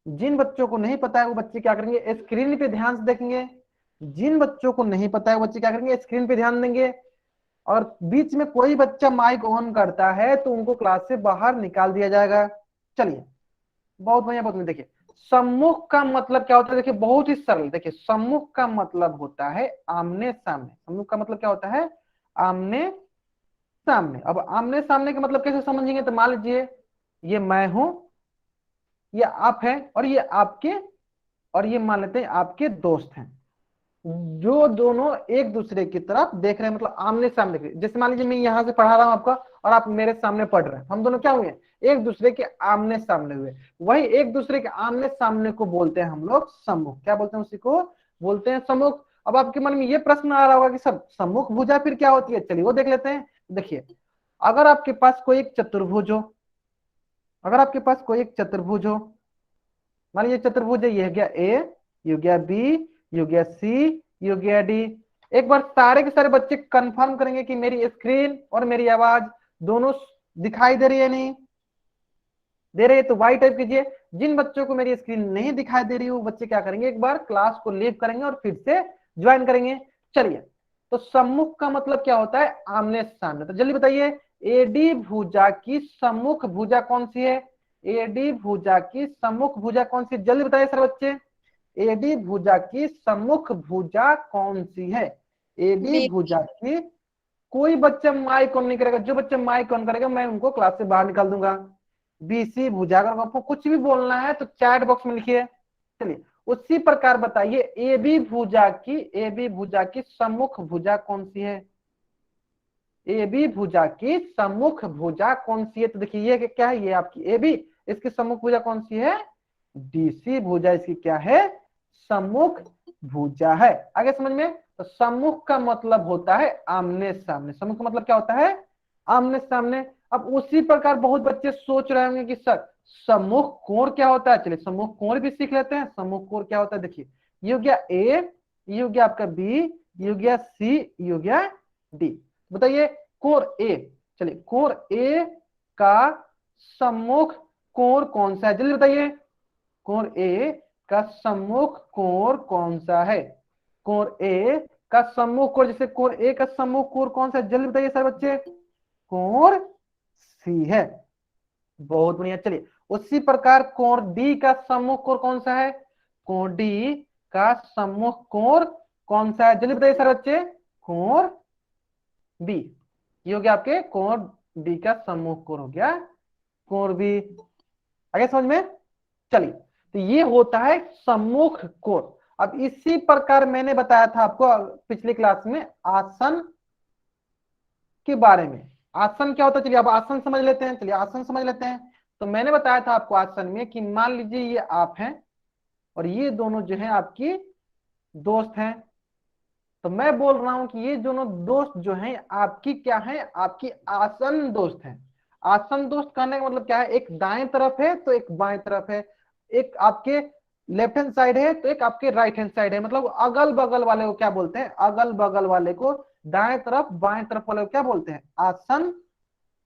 जिन बच्चों को नहीं पता है वो बच्चे क्या करेंगे, स्क्रीन पे ध्यान से देखेंगे। जिन बच्चों को नहीं पता है वो बच्चे क्या करेंगे, स्क्रीन पे ध्यान देंगे। और बीच में कोई बच्चा माइक ऑन करता है तो उनको क्लास से बाहर निकाल दिया जाएगा। चलिए, बहुत बढ़िया, बहुत बढ़िया। देखिए, सम्मुख का मतलब क्या होता है, देखिए बहुत ही सरल। देखिए, सम्मुख का मतलब होता है आमने सामने। सम्मुख का मतलब क्या होता है, आमने सामने। अब आमने सामने का मतलब कैसे समझेंगे, तो मान लीजिए ये मैं हूं, ये आप हैं, और ये आपके, और ये मान लेते हैं आपके दोस्त हैं, जो दोनों एक दूसरे की तरफ देख रहे हैं, मतलब आमने सामने देख रहे हैं। जैसे मान लीजिए मैं यहाँ से पढ़ा रहा हूँ आपका, और आप मेरे सामने पढ़ रहे हैं, हम दोनों क्या हुए, एक दूसरे के आमने सामने हुए। वही एक दूसरे के आमने सामने को बोलते हैं हम लोग सम्मुख। क्या बोलते हैं, उसी को बोलते हैं सम्मुख। अब आपके मन में ये प्रश्न आ रहा होगा कि सब सम्मुख भुजा फिर क्या होती है, चलिए वो देख लेते हैं। देखिए, अगर आपके पास कोई एक चतुर्भुज हो, अगर आपके पास कोई एक चतुर्भुज हो, मान लीजिए चतुर्भुज है, ये हो गया ए, ये हो गया बी, ये हो गया सी, ये हो गया डी। एक बार सारे के सारे बच्चे कंफर्म करेंगे कि मेरी स्क्रीन और मेरी आवाज दोनों दिखाई दे रही है, नहीं दे रही है तो वाई टाइप कीजिए। जिन बच्चों को मेरी स्क्रीन नहीं दिखाई दे रही वो बच्चे क्या करेंगे, एक बार क्लास को लीव करेंगे और फिर से ज्वाइन करेंगे। चलिए, तो सम्मुख का मतलब क्या होता है, आमने सामने। तो जल्दी बताइए, एडी भुजा की सम्मुख भुजा कौन सी है, एडी भुजा की सम्मुख भुजा कौन सी, जल्दी बताइए सर बच्चे। एडी भुजा की सम्मुख भुजा कौन सी है, एडी बी। भुजा की। कोई बच्चा माइक ऑन नहीं करेगा, जो बच्चा माइक ऑन करेगा मैं उनको क्लास से बाहर निकाल दूंगा। बीसी भुजा, अगर आपको कुछ भी बोलना है तो चैट बॉक्स में लिखिए। चलिए, उसी प्रकार बताइए, ए बी भुजा की, ए बी भुजा की सम्मुख भुजा कौन सी है, ए बी भुजा की सम्मुख भुजा कौन सी है। तो देखिए ये क्या है, ये आपकी ए बी, इसकी सम्मुख भुजा कौन सी है, डीसी भुजा इसकी क्या है, सम्मुख भुजा है। आगे समझ में। तो सम्मुख का मतलब होता है आमने सामने, सम्मुख का मतलब क्या होता है, आमने सामने। अब उसी प्रकार बहुत बच्चे सोच रहे होंगे कि सर सम्मुख कोण क्या होता है, चलिए सम्मुख कोण भी सीख लेते हैं। सम्मुख कोण क्या होता है, देखिए ये हो गया ए, ये हो गया आपका बी, ये हो गया सी, ये हो गया डी। बताइए कोण ए, चलिए कोण ए का सम्मुख कोण कौन सा है, जल्दी बताइए। कोण ए का सम्मुख कोण कौन सा है, कोण ए का सम्मुख कोण, जैसे कोण ए का सम्मुख कोण कौन सा है, जल्दी बताइए सर बच्चे। कोण सी है, बहुत बढ़िया। चलिए, उसी प्रकार कोण डी का सम्मुख कोण कौन सा है, कोण डी का सम्मुख कोण कौन सा है, जल्दी बताइए सर बच्चे। कोण बी, ये हो गया आपके कोण डी का सम्मुख कोण हो गया, कोण बी। आगे समझ में। चलिए, तो ये होता है सम्मुख कोण। अब इसी प्रकार मैंने बताया था आपको पिछली क्लास में आसन के बारे में। आसन क्या होता है, चलिए अब आसन समझ लेते हैं। चलिए आसन समझ लेते हैं। तो मैंने बताया था आपको आसन में कि मान लीजिए ये आप हैं और ये दोनों जो है आपकी दोस्त हैं। तो मैं बोल रहा हूं कि ये दोनों दोस्त जो हैं आपकी क्या है, आपकी आसन दोस्त हैं। आसन दोस्त कहने का मतलब क्या है, एक दाएं तरफ है तो एक बाएं तरफ है, एक आपके लेफ्ट हैंड साइड है तो एक आपके राइट हैंड साइड है। मतलब अगल बगल वाले को क्या बोलते हैं, अगल बगल वाले को दाएं तरफ बाएं तरफ वाले को क्या बोलते हैं, आसन,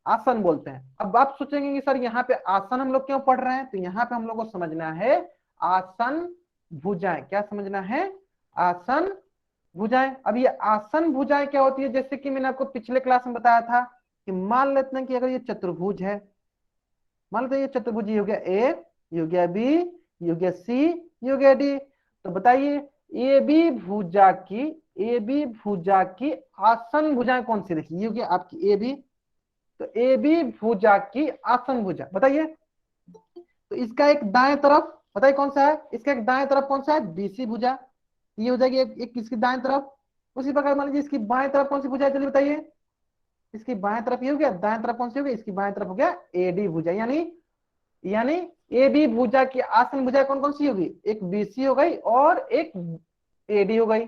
आसन बोलते हैं। अब आप सोचेंगे कि सर यहाँ पे आसन हम लोग क्यों पढ़ रहे हैं, तो यहाँ पे हम लोग को समझना है आसन भुजाएं। क्या समझना है, आसन भुजाएं। अब ये आसन भुजाएं क्या होती है, जैसे कि मैंने आपको पिछले क्लास में बताया था कि मान लेते हैं कि अगर ये चतुर्भुज है, मान लेते हैं ये चतुर्भुज, ये हो गया ए, ये हो गया बी, ये हो गया सी, ये हो गया डी। तो बताइए ए बी भुजा की, ए बी भुजा की आसन भुजाएं कौन सी, देखिए ये हो गया आपकी ए बी। तो ए बी भुजा की आसन भुजा बताइए। तो इसका एक दाएं तरफ बताइए कौन सा है, इसका एक दाएं तरफ कौन सा है, बीसी भुजा, ये हो जाएगी एक किसकी दाएं तरफ। उसी प्रकार मान लीजिए इसकी बाएं तरफ कौन सी भुजा है, जल्दी बताइए। इसकी बाएं तरफ ये हो गया, दाएं तरफ कौन सी हो गई, इसकी बाएं तरफ हो गया एडी भुजा। यानी यानी ए बी भुजा की आसन भुजा कौन कौन सी होगी, एक बीसी हो गई और एक एडी हो गई,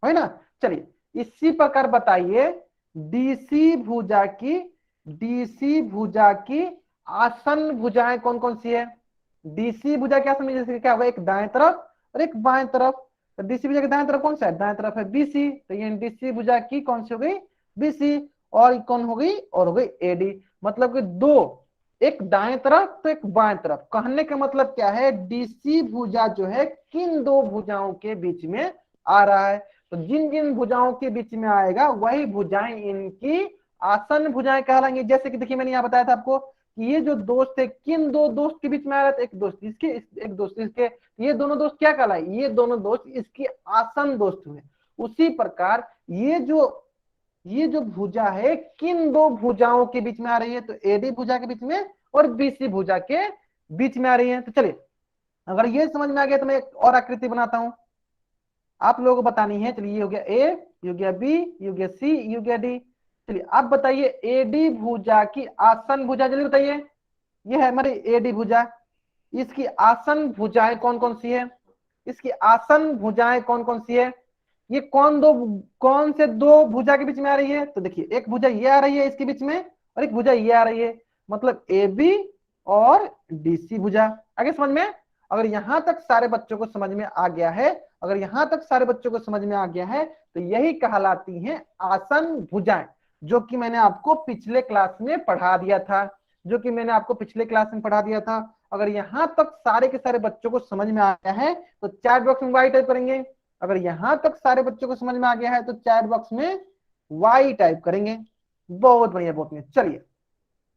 है ना। चलिए, इसी प्रकार बताइए डीसी भुजा की, डीसी भुजा की आसन भुजाएं कौन कौन सी है। डीसी भुजा क्या समझ, जैसे क्या होगा, एक दाएं तरफ और एक बाएं तरफ। तो डीसी भुजा की दाएं तरफ कौन सा है, दाएं तरफ है बीसी, तो ये डीसी भुजा की कौन सी हो गई, बीसी। और कौन हो गई, और हो गई एडी। मतलब कि दो एक दाएं तरफ तो एक बाएं तरफ। कहने का मतलब क्या है, डीसी भुजा जो है किन दो भुजाओं के बीच में आ रहा है। तो जिन जिन भुजाओं के बीच में आएगा वही भुजाएं इनकी आसन भुजाएं कहलाएंगी। जैसे कि देखिए मैंने यहाँ बताया था आपको कि ये जो दोस्त है किन दो दोस्त के बीच में आ रहा था, एक दोस्त इसके एक दोस्त इसके, ये दोनों दोस्त क्या कहलाए, ये दोनों दोस्त इसके आसन दोस्त हुए। उसी प्रकार ये जो भुजा है किन दो भुजाओं के बीच में आ रही है, तो एडी भुजा के बीच में और बीसी भुजा के बीच में आ रही है। तो चलिए अगर ये समझ में आ गया तो मैं एक और आकृति बनाता हूं, आप लोगों को बतानी है। चलिए ये हो गया ए, ये हो गया बी, ये हो गया सी, ये हो गया डी। चलिए आप बताइए एडी भुजा की आसन भुजा, जल्दी बताइए। ये है हमारी एडी भुजा, इसकी आसन भुजाएं कौन कौन सी है, इसकी आसन भुजाएं कौन कौन सी है, ये कौन से दो भुजा के बीच में आ रही है। तो देखिए एक भुजा ये आ रही है इसके बीच में और एक भुजा ये आ रही है, मतलब ए बी और डीसी भुजा। आगे समझ में, अगर यहां तक सारे बच्चों को समझ में आ गया है, अगर यहां तक सारे बच्चों को समझ में आ गया है तो यही कहलाती हैं आसन भुजाएं, जो कि मैंने आपको पिछले क्लास में पढ़ा दिया था, जो कि मैंने आपको पिछले क्लास में पढ़ा दिया था। अगर यहां तक सारे के सारे बच्चों को समझ में आ गया है तो चैट बॉक्स में वाई टाइप करेंगे। अगर यहां तक सारे बच्चों को समझ में आ गया है तो चैट बॉक्स में वाई टाइप करेंगे। बहुत बढ़िया बहुत बढ़िया। चलिए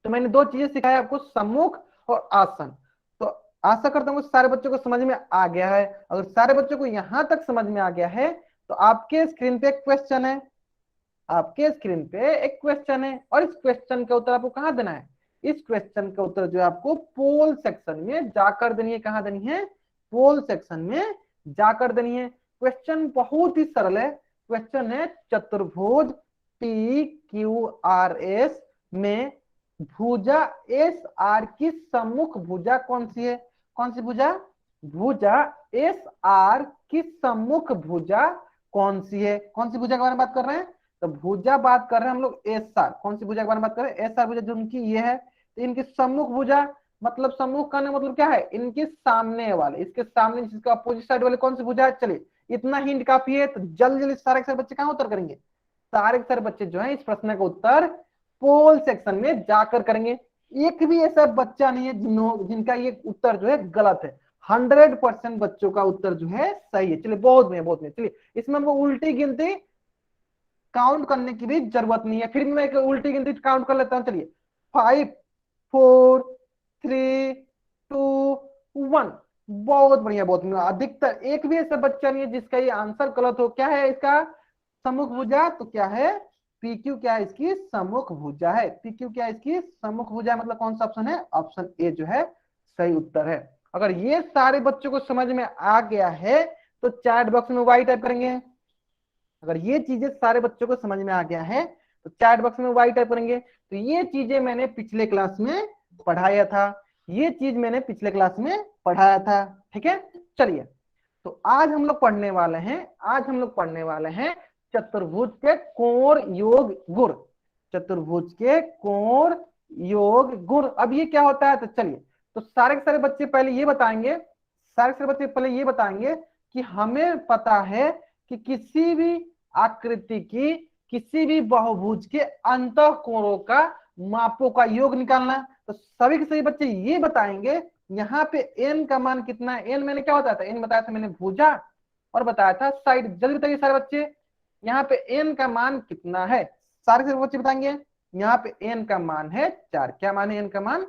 तो मैंने दो चीजें सिखाई आपको, सम्मुख और आसन। तो आशा करता हूँ सारे बच्चों को समझ में आ गया है। अगर सारे बच्चों को यहां तक समझ में आ गया है तो आपके स्क्रीन पे एक क्वेश्चन है, आपके स्क्रीन पे एक क्वेश्चन है और इस क्वेश्चन का उत्तर आपको कहां देना है, इस क्वेश्चन का उत्तर जो है आपको पोल सेक्शन में जाकर देनी है। कहां देनी है, पोल सेक्शन में जाकर देनी है। क्वेश्चन बहुत ही सरल है। क्वेश्चन है चतुर्भुज पी क्यू आर एस में भुजा एस आर की सम्मुख भुजा कौन सी है, कौन सी भुजा, भुजा एस आर की सम्मुख भुजा कौन सी है, कौन सी भुजा के बारे में बात कर रहे हैं, तो भुजा बात कर रहे हैं हम लोग एस आर। कौन सी भुजा के बारे में बात कर रहे हैं, एस आर भुजा जो उनकी ये है। तो इनकी सम्मुख भुजा, मतलब सम्मुख का मतलब क्या है, इनके सामने वाले, इसके सामने जिसका अपोजिट साइड वाले कौन सी भुजा है। चलिए इतना हिंट काफी है। तो जल्दी जल्दी सारे के सारे बच्चे कहां उत्तर करेंगे, सारे के सारे बच्चे जो है इस प्रश्न का उत्तर पोल सेक्शन में जाकर करेंगे। एक भी ऐसा बच्चा नहीं है जिनका ये उत्तर जो है गलत है। 100% बच्चों का उत्तर जो है सही है। चलिए बहुत बढ़िया बहुत बढ़िया। चलिए इसमें हमको उल्टी गिनती काउंट करने की भी जरूरत नहीं है, फिर भी मैं एक उल्टी गिनती काउंट कर लेता हूं। चलिए 5 4 3 2 1। बहुत बढ़िया बहुत बढ़िया। अधिकतर एक भी ऐसा बच्चा नहीं है जिसका ये आंसर गलत हो। क्या है इसका, सम्मुख भुजा, तो क्या है PQ, क्या है इसकी सम्मुख भुजा है। PQ क्या है इसकी सम्मुख भुजा है, मतलब कौन सा ऑप्शन है, ऑप्शन ए जो है सही उत्तर है। अगर ये सारे बच्चों को समझ में आ गया है तो चैट बॉक्स में वाई टाइप करेंगे। अगर ये चीजें सारे बच्चों को समझ में आ गया है तो चैट बॉक्स में वाई टाइप करेंगे। तो ये चीजें मैंने पिछले क्लास में पढ़ाया था, ये चीज मैंने पिछले क्लास में पढ़ाया था। ठीक है, चलिए तो आज हम लोग पढ़ने वाले हैं, आज हम लोग पढ़ने वाले हैं चतुर्भुज के कोण योग गुण, चतुर्भुज के कोण योग गुण। अब ये क्या होता है, तो चलिए तो सारे के सारे बच्चे पहले ये बताएंगे, सारे के सारे बच्चे पहले ये बताएंगे कि हमें पता है कि किसी भी आकृति की, किसी भी बहुभुज के अंतः कोणों का मापों का योग निकालना। तो सभी के सभी बच्चे ये बताएंगे यहाँ पे n का मान कितना है। n मैंने क्या बताया था, n बताया था मैंने भुजा और बताया था साइड। जल्दी बताइए सारे बच्चे यहाँ पे n का मान कितना है, सारे के बच्चे बताएंगे। यहाँ पे n का मान है 4। क्या मान है, n का मान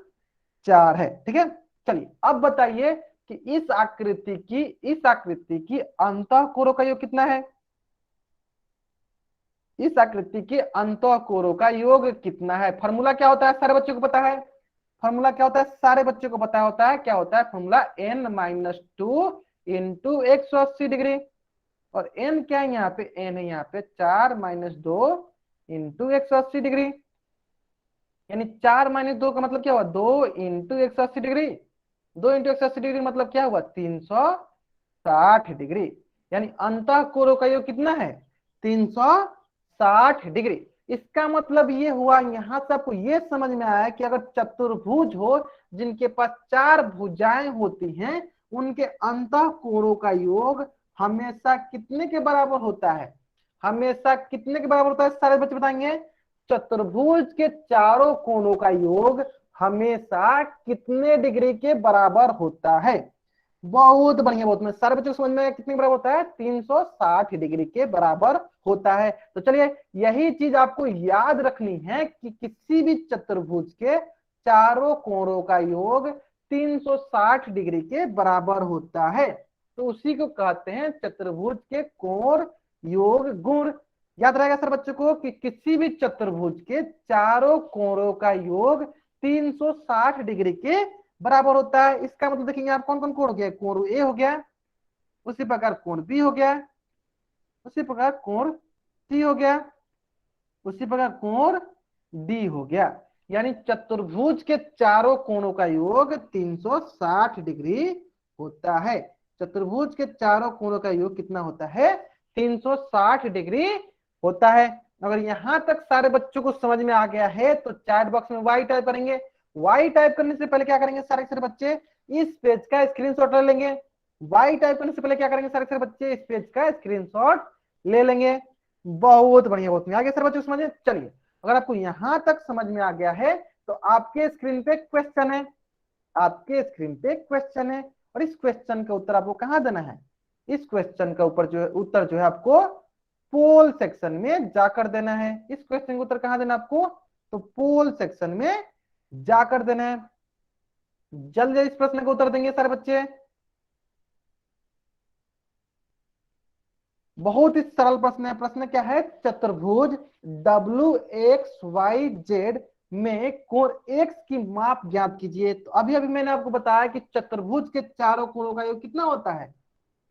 4 है। ठीक है, चलिए अब बताइए कि इस आकृति की अंतः कोरों का योग कितना है, इस आकृति के अंतः कोरों का योग कितना है। फॉर्मूला क्या होता है, सारे बच्चों को पता है। फॉर्मूला क्या होता है, सारे बच्चों को पता होता है। क्या होता है फॉर्मूला, n-2 इंटू 180 डिग्री। और n क्या है यहाँ पे, n है यहाँ पे 4-2 इंटू 180 डिग्री। यानी 4-2 का मतलब क्या हुआ, 2 इंटू 180 डिग्री। 2 इंटू 180 डिग्री मतलब क्या हुआ, 360 डिग्री। यानी अंतः कोरों का योग कितना है, 360 डिग्री। इसका मतलब ये हुआ, यहां से आपको ये समझ में आया कि अगर चतुर्भुज हो जिनके पास 4 भुजाएं होती हैं, उनके अंतः कोणों का योग हमेशा कितने के बराबर होता है, हमेशा कितने के बराबर होता है, सारे बच्चे बताएंगे। चतुर्भुज के चारों कोणों का योग हमेशा कितने डिग्री के बराबर होता है? बहुत बढ़िया, बहुत में सारे बच्चों को समझ में कितने बराबर होता है? 360 डिग्री के बराबर होता है। तो चलिए यही चीज आपको याद रखनी है कि किसी भी चतुर्भुज के चारों कोणों का योग 360 डिग्री के बराबर होता है। तो उसी को कहते हैं चतुर्भुज के कोण योग गुण। याद रहेगा सर बच्चों को कि किसी भी चतुर्भुज के चारों कोणों का योग 360 डिग्री के बराबर होता है। इसका मतलब देखेंगे आप कौन कौन कोण हो गया? कोण ए हो गया, उसी प्रकार कोण बी हो गया, उसी प्रकार कोण सी हो गया, उसी प्रकार कोण डी हो गया। यानी चतुर्भुज के चारों कोणों का योग 360 डिग्री होता है। चतुर्भुज के चारों कोणों का योग कितना होता है? 360 डिग्री होता है। अगर यहां तक सारे बच्चों को समझ में आ गया है तो चैट बॉक्स में वाई टाइप करेंगे। वाई टाइप करने से पहले क्या करेंगे सारे सारे बच्चे? इस पेज का स्क्रीनशॉट ले लेंगे। वाई टाइप करने से पहले क्या करेंगे सारे सारे बच्चे? इस पेज का स्क्रीनशॉट ले लेंगे। बहुत बढ़िया, बहुत आगे सर बच्चों समझे। चलिए अगर आपको यहां तक समझ में आ गया है तो आपके स्क्रीन पे क्वेश्चन है, आपके स्क्रीन पे क्वेश्चन है, और इस क्वेश्चन का उत्तर आपको कहां देना है? इस क्वेश्चन का ऊपर जो है उत्तर जो है आपको पोल सेक्शन में जाकर देना है। इस क्वेश्चन का उत्तर कहां देना आपको? तो पोल सेक्शन में जाकर देना है। जल्द इस प्रश्न का उत्तर देंगे सारे बच्चे। बहुत ही सरल प्रश्न है। प्रश्न क्या है? चतुर्भुज WXYZ में कोण X की माप ज्ञात कीजिए। तो अभी अभी मैंने आपको बताया कि चतुर्भुज के चारों कोणों का योग कितना होता है?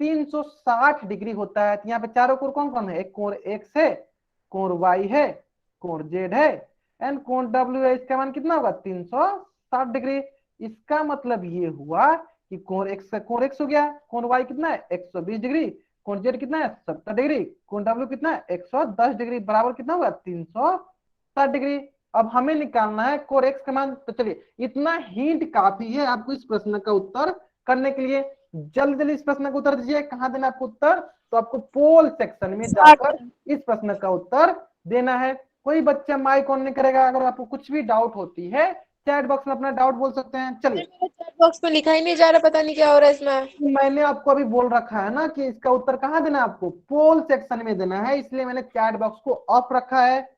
360 डिग्री होता है। तो यहाँ पे चारों कोण कौन कौन है? एक कोण X है, कोण Y है, कोण Z है, एंड कोण W है। इसका मान कितना होगा? 360 डिग्री। इसका मतलब ये हुआ कि कोण X हो गया, कोण Y कितना है? 120 डिग्री, कोण Z कितना है? 70 डिग्री, कोण W कितना है? 110 डिग्री, बराबर कितना होगा? 360 डिग्री। अब हमें निकालना है कोण X का मान। तो चलिए इतना हिंट काफी है आपको इस प्रश्न का उत्तर करने के लिए। जल्दी जल्दी इस प्रश्न का उत्तर दीजिए। कहां देना आपको उत्तर? तो आपको पोल सेक्शन में जाकर इस प्रश्न का उत्तर देना है। कोई बच्चा माइक ऑन नहीं करेगा। अगर आपको कुछ भी डाउट होती है चैट बॉक्स में अपना डाउट बोल सकते हैं। चलिए चैट बॉक्स में लिखा ही नहीं जा रहा, पता नहीं क्या हो रहा है इसमें। मैंने आपको अभी बोल रखा है ना कि इसका उत्तर कहां देना है? आपको पोल सेक्शन में देना है, इसलिए मैंने चैट बॉक्स को ऑफ रखा है।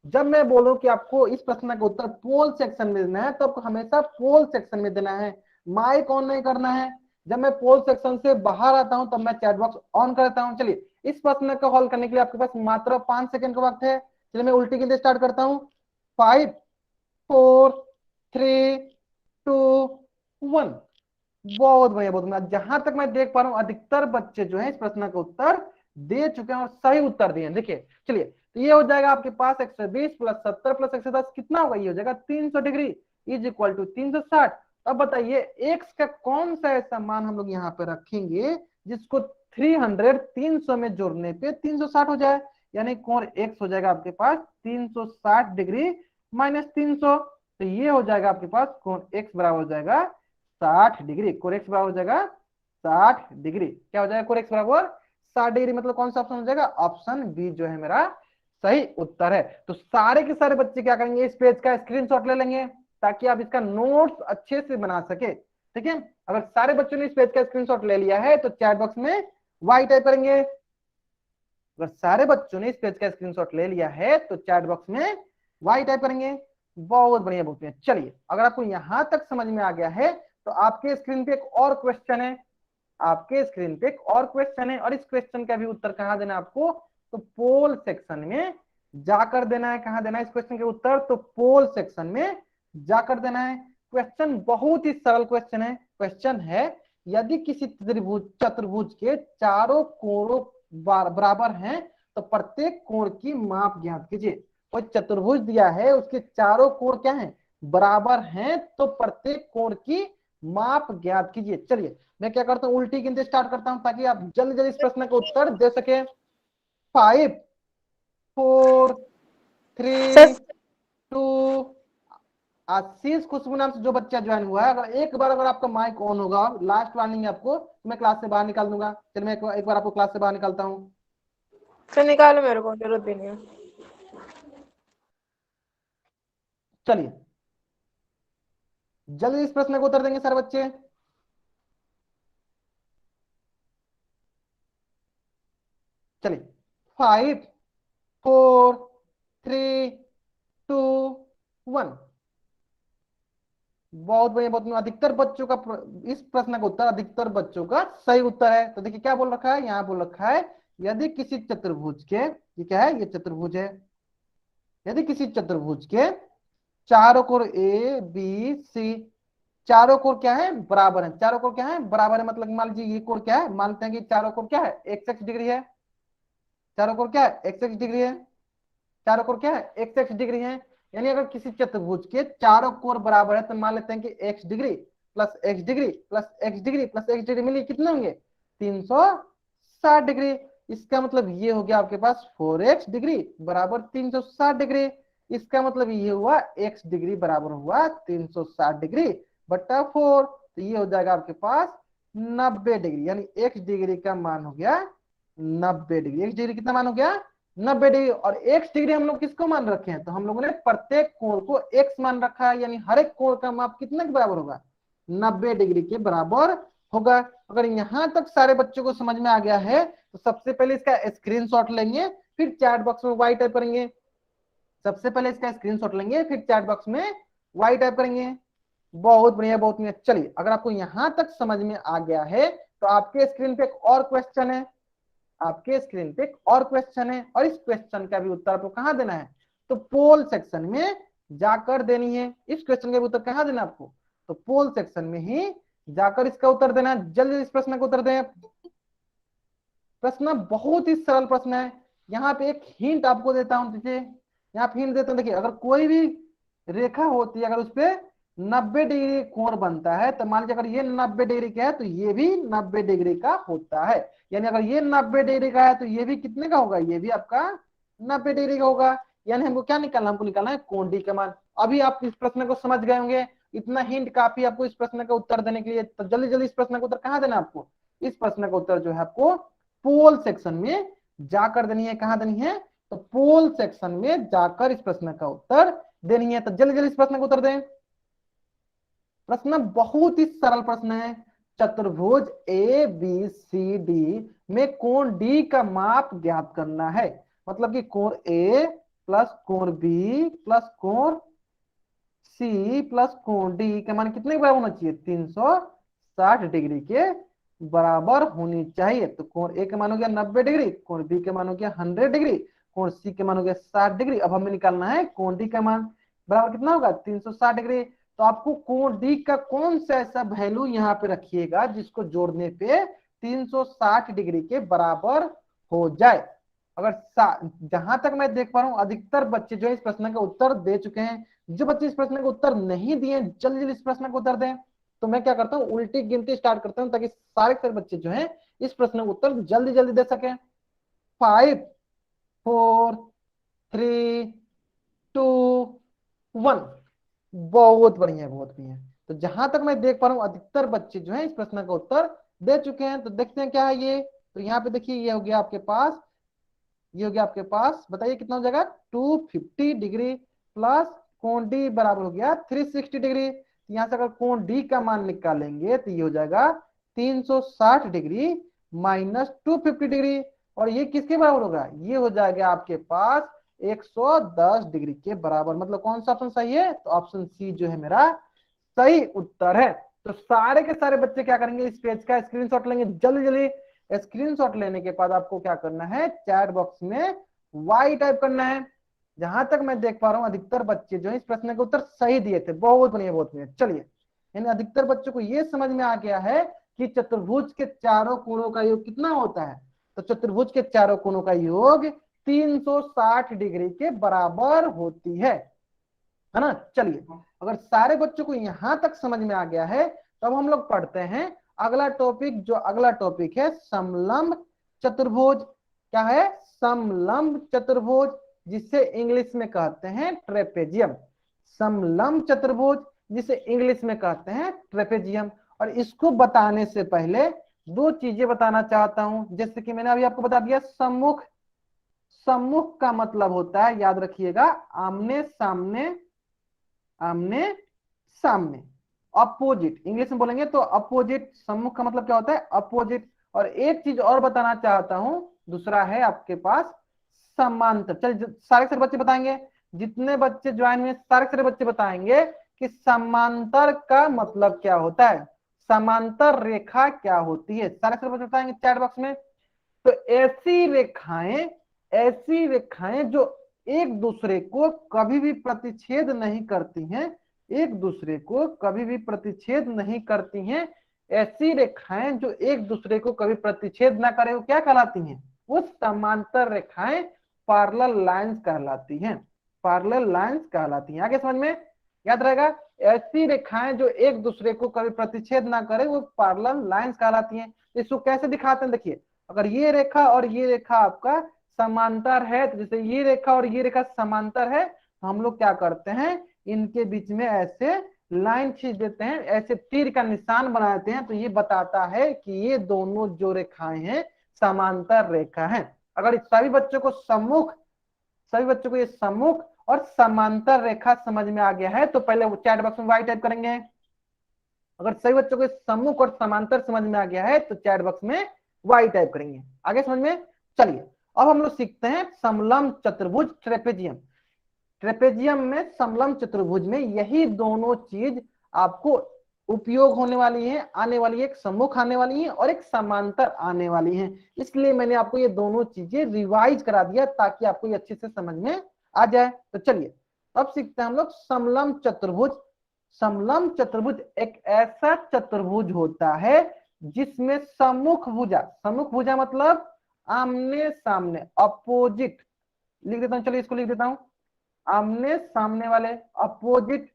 जब मैं बोलूं कि आपको इस प्रश्न का उत्तर पोल सेक्शन में देना है तो आपको हमेशा पोल सेक्शन में देना है, माइक ऑन नहीं करना है। जब मैं पोल सेक्शन से बाहर आता हूं तब मैं चैट बॉक्स ऑन करता हूं। चलिए इस प्रश्न का हल करने के लिए आपके पास मात्र 5 सेकंड का वक्त है। चलिए मैं उल्टी गिनती स्टार्ट करता हूं। 5 4 3 2 1। बहुत बढ़िया, बहुत बढ़िया। जहां तक मैं देख पा रहा हूं अधिकतर बच्चे जो है इस प्रश्न का उत्तर दे चुके हैं और सही उत्तर दिए हैं। देखिए चलिए तो ये हो जाएगा आपके पास 120 प्लस 70 प्लस 110 कितना होगा? ये हो जाएगा 300 डिग्री इज इक्वल टू 360। अब बताइए एक्स का कौन सा ऐसा मान हम लोग यहाँ पे रखेंगे जिसको 300 में जोड़ने पे 360 हो जाए? यानी कोण एक्स हो जाएगा आपके पास 360 डिग्री माइनस 300। तो ये हो जाएगा आपके पास कोण एक्स बराबर हो जाएगा 60 डिग्री। कोरेक्स बराबर हो जाएगा 60 डिग्री। क्या हो जाएगा? कोरेक्स बराबर 60 डिग्री। मतलब कौन सा ऑप्शन हो जाएगा? ऑप्शन बी जो है मेरा सही उत्तर है। तो सारे के सारे बच्चे क्या करेंगे? इस पेज का स्क्रीनशॉट ले लेंगे ताकि आप इसका नोट्स अच्छे से बना सके। ठीक है, अगर सारे बच्चों ने इस पेज का स्क्रीनशॉट ले लिया है तो चैट बॉक्स में वाई टाइप करेंगे। अगर सारे बच्चों ने इस पेज का स्क्रीनशॉट ले लिया है तो चैट बॉक्स में वाई टाइप करेंगे। बहुत बढ़िया, बहुत बढ़िया। चलिए अगर आपको यहां तक समझ में आ गया है तो आपके स्क्रीन पे एक और क्वेश्चन है, आपके स्क्रीन पे एक और क्वेश्चन है, और इस क्वेश्चन का भी उत्तर कहां देना आपको? तो पोल सेक्शन में जाकर देना है। कहां देना है इस क्वेश्चन के उत्तर? तो पोल सेक्शन में जाकर देना है। क्वेश्चन बहुत ही सरल क्वेश्चन है। क्वेश्चन है यदि किसी चतुर्भुज के चारों कोणों बराबर हैं तो प्रत्येक कोण की माप ज्ञात कीजिए। कोई चतुर्भुज दिया है, उसके चारों कोण क्या हैं? बराबर हैं, तो प्रत्येक कोण की माप ज्ञात कीजिए। चलिए मैं क्या करता हूं, उल्टी गिनती स्टार्ट करता हूं ताकि आप जल्दी जल्दी इस प्रश्न का उत्तर दे सके। 5 4 3 2। आशीष खुशबू नाम से जो बच्चा ज्वाइन हुआ है, अगर एक बार अगर आपका माइक ऑन होगा, लास्ट वार्निंग है आपको, तो मैं क्लास से बाहर निकाल दूंगा। चलिए मैं एक बार आपको क्लास से बाहर निकालता हूँ। तो निकालो, मेरे को जरूरत भी नहीं है। चलिए जल्दी इस प्रश्न को उत्तर देंगे सारे बच्चे। चलिए, 5 4 3 2 1। बहुत बढ़िया, बहुत बढ़िया। अधिकतर बच्चों का इस प्रश्न का उत्तर, अधिकतर बच्चों का सही उत्तर है। तो देखिए क्या बोल रखा है, यहाँ बोल रखा है यदि किसी चतुर्भुज के, ये क्या है, ये चतुर्भुज है, यदि किसी चतुर्भुज के चारों कोण ए बी सी, चारों कोण क्या है, बराबर है। चारों कोण क्या है, बराबर है। मतलब मान लीजिए ये कोण क्या है, मानते हैं कि चारों कोण क्या है, एक्स एक्स डिग्री है। चारों कोण क्या है, एक्स एक्स डिग्री है। चारों कोण क्या है, एक्स एक्स डिग्री है। यानी अगर किसी चतुर्भुज के चारों कोण बराबर है तो मान लेते हैं कि X degree plus X degree plus X degree plus X degree मिली कितने होंगे, 360 डिग्री। इसका मतलब ये हो गया आपके पास 4x डिग्री बराबर 360 डिग्री। इसका मतलब ये हुआ x डिग्री बराबर हुआ 360 डिग्री बट्टा 4। तो ये हो जाएगा आपके पास 90 डिग्री। यानी x डिग्री का मान हो गया 90 डिग्री। x डिग्री कितना मान हो गया, 90 डिग्री। और x डिग्री हम लोग किसको मान रखे हैं, तो हम लोगों ने प्रत्येक कोण को x मान रखा है। यानी हर एक कोण का माप कितने के बराबर होगा, 90 डिग्री के बराबर होगा। अगर यहां तक सारे बच्चों को समझ में आ गया है तो सबसे पहले इसका स्क्रीनशॉट लेंगे, फिर चैट बॉक्स में वाई टाइप करेंगे। सबसे पहले इसका स्क्रीनशॉट लेंगे, फिर चैट बॉक्स में वाई टाइप करेंगे। बहुत बढ़िया, बहुत बढ़िया। चलिए, अगर आपको यहां तक समझ में आ गया है तो आपके स्क्रीन पे एक और क्वेश्चन है, आपके स्क्रीन पे एक और क्वेश्चन है, और इस क्वेश्चन का भी उत्तर आपको कहां देना है, तो पोल सेक्शन में जाकर देनी है। इस क्वेश्चन का भी उत्तर कहां देना है आपको, तो पोल सेक्शन में ही जाकर इसका उत्तर देना है। जल्दी इस प्रश्न का उत्तर दें। प्रश्न बहुत ही सरल प्रश्न है। यहाँ पे एक हिंट आपको देता हूं, देखिए यहाँ पे हिंट देता हूं। देखिए, अगर कोई भी रेखा होती है, अगर उस पर 90 डिग्री कोण बनता है, तो मान लीजिए अगर ये 90 डिग्री का है तो ये भी 90 डिग्री का होता है। यानी अगर ये 90 डिग्री का है तो ये भी कितने का होगा, ये भी आपका 90 डिग्री का होगा। यानी हमको क्या निकालना, हमको निकालना है कोण डी का मान। अभी आप इस प्रश्न को समझ गए होंगे, इतना हिंट काफी आपको इस प्रश्न का उत्तर देने के लिए। तो जल्दी जल्दी इस प्रश्न का उत्तर कहाँ देना है आपको, इस प्रश्न का उत्तर जो है आपको पोल सेक्शन में जाकर देनी है। कहां देनी है, तो पोल सेक्शन में जाकर इस प्रश्न का उत्तर देनी है। तो जल्दी जल्दी इस प्रश्न का उत्तर दें। प्रश्न बहुत ही सरल प्रश्न है। चतुर्भुज ए बी सी डी में कोण डी का माप ज्ञात करना है। मतलब कि कोण ए प्लस कोण बी प्लस कोण सी प्लस कोण डी का मान कितने के बराबर होना चाहिए, 360 डिग्री के बराबर होनी चाहिए। तो कोण ए का मान हो गया 90 डिग्री, कोण बी का मान हो गया 100 डिग्री, कोण सी का मान हो गया 60 डिग्री। अब हमें निकालना है कोण डी का मान बराबर कितना होगा, 360 डिग्री। तो आपको कोण डी का कौन सा ऐसा वैल्यू यहाँ पे रखिएगा जिसको जोड़ने पे 360 डिग्री के बराबर हो जाए। अगर जहां तक मैं देख पा रहा हूं अधिकतर बच्चे जो है इस प्रश्न का उत्तर दे चुके हैं। जो बच्चे इस प्रश्न का उत्तर नहीं दिए, जल्दी जल्दी इस प्रश्न का उत्तर दें। तो मैं क्या करता हूँ, उल्टी गिनती स्टार्ट करता हूँ ताकि सारे सारे बच्चे जो हैं इस प्रश्न का उत्तर जल्दी जल्दी दे सकें। 5 4 3 2 1। बहुत बढ़िया, बहुत बढ़िया। तो जहां तक मैं देख पा रहा हूँ अधिकतर बच्चे जो है इस प्रश्न का उत्तर दे चुके हैं। तो देखते हैं क्या है ये। तो यहाँ पे देखिए ये हो गया आपके पास, ये हो गया आपके पास, बताइए कितना हो जाएगा, 250 डिग्री प्लस कोण डी बराबर हो गया 360 डिग्री। यहां से अगर कोण डी का मान निकालेंगे तो ये हो जाएगा 360 डिग्री माइनस 250 डिग्री। और ये किसके बराबर होगा, ये हो जाएगा आपके पास 110 डिग्री के बराबर। मतलब कौन सा ऑप्शन सही है, तो ऑप्शन सी जो है मेरा सही उत्तर है। तो सारे के सारे बच्चे क्या करेंगे, इस पेज का स्क्रीनशॉट लेंगे। जल्दी जल्दी स्क्रीनशॉट लेने के बाद आपको क्या करना है, चैट बॉक्स में वाई टाइप करना है। जहां तक मैं देख पा रहा हूं अधिकतर बच्चे जो है इस प्रश्न के उत्तर सही दिए थे। बहुत बढ़िया, बहुत बढ़िया। चलिए, यानी अधिकतर बच्चों को यह समझ में आ गया है कि चतुर्भुज के चारों कोणों का योग कितना होता है। तो चतुर्भुज के चारों कोणों का योग 360 डिग्री के बराबर होती है ना। चलिए, अगर सारे बच्चों को यहां तक समझ में आ गया है तो अब हम लोग पढ़ते हैं अगला टॉपिक। जो अगला टॉपिक है समलंब चतुर्भुज। क्या है, समलंब चतुर्भुज, जिसे इंग्लिश में कहते हैं ट्रेपेजियम। समलंब चतुर्भुज जिसे इंग्लिश में कहते हैं ट्रेपेजियम। और इसको बताने से पहले दो चीजें बताना चाहता हूं। जैसे कि मैंने अभी आपको बता दिया सम्मुख, सम्मुख का मतलब होता है, याद रखिएगा, आमने सामने, आमने सामने। अपोजिट, इंग्लिश में बोलेंगे तो अपोजिट, सम्मुख का मतलब क्या होता है अपोजिट। और एक चीज और बताना चाहता हूं, दूसरा है आपके पास समांतर। चल सारे सारे बच्चे बताएंगे, जितने बच्चे ज्वाइन हुए सारे सारे बच्चे बताएंगे कि समांतर का मतलब क्या होता है, समांतर रेखा क्या होती है, सारे सारे बच्चे बताएंगे चैट बॉक्स में। तो ऐसी रेखाएं जो एक दूसरे को कभी भी प्रतिच्छेद नहीं करती हैं, एक दूसरे को कभी भी प्रतिच्छेद नहीं करती हैं, ऐसी रेखाएं जो एक दूसरे को कभी प्रतिच्छेद ना करे वो क्या कहलाती हैं, वो समांतर रेखाएं पैरेलल लाइंस कहलाती हैं, पैरेलल लाइंस कहलाती हैं। आगे समझ में याद रहेगा, ऐसी रेखाएं जो एक दूसरे को कभी प्रतिच्छेद ना करे वो पैरेलल लाइंस कहलाती हैं। इसको कैसे दिखाते हैं, देखिए अगर ये रेखा और ये रेखा आपका समांतर है, तो जैसे ये रेखा और ये रेखा समांतर है, तो हम लोग क्या करते हैं, इनके बीच में ऐसे लाइन खींच देते हैं, ऐसे तीर का निशान बना देते हैं, तो ये बताता है कि ये दोनों जो रेखाएं हैं समांतर रेखा हैं। अगर सभी बच्चों को सम्मुख, सभी बच्चों को ये सम्मुख और समांतर रेखा समझ में आ गया है तो पहले वो चैट बॉक्स में वाई टाइप करेंगे। अगर सभी बच्चों को सम्मुख और समांतर समझ में आ गया है तो चैट बॉक्स में वाई टाइप करेंगे। आगे समझ में, चलिए अब हम लोग सीखते हैं समलंब चतुर्भुज ट्रेपेजियम। ट्रेपेजियम में समलंब चतुर्भुज में यही दोनों चीज आपको उपयोग होने वाली है, आने वाली है, एक सम्मुख आने वाली है और एक समांतर आने वाली है। इसलिए मैंने आपको ये दोनों चीजें रिवाइज करा दिया ताकि आपको ये अच्छे से समझ में आ जाए। तो चलिए अब सीखते हैं हम लोग समलंब चतुर्भुज। समलंब चतुर्भुज एक ऐसा चतुर्भुज होता है जिसमें सम्मुख भुजा, सम्मुख भुजा मतलब आमने सामने, अपोजिट लिख देता हूं, चलिए इसको लिख देता हूं, आमने सामने वाले, अपोजिट,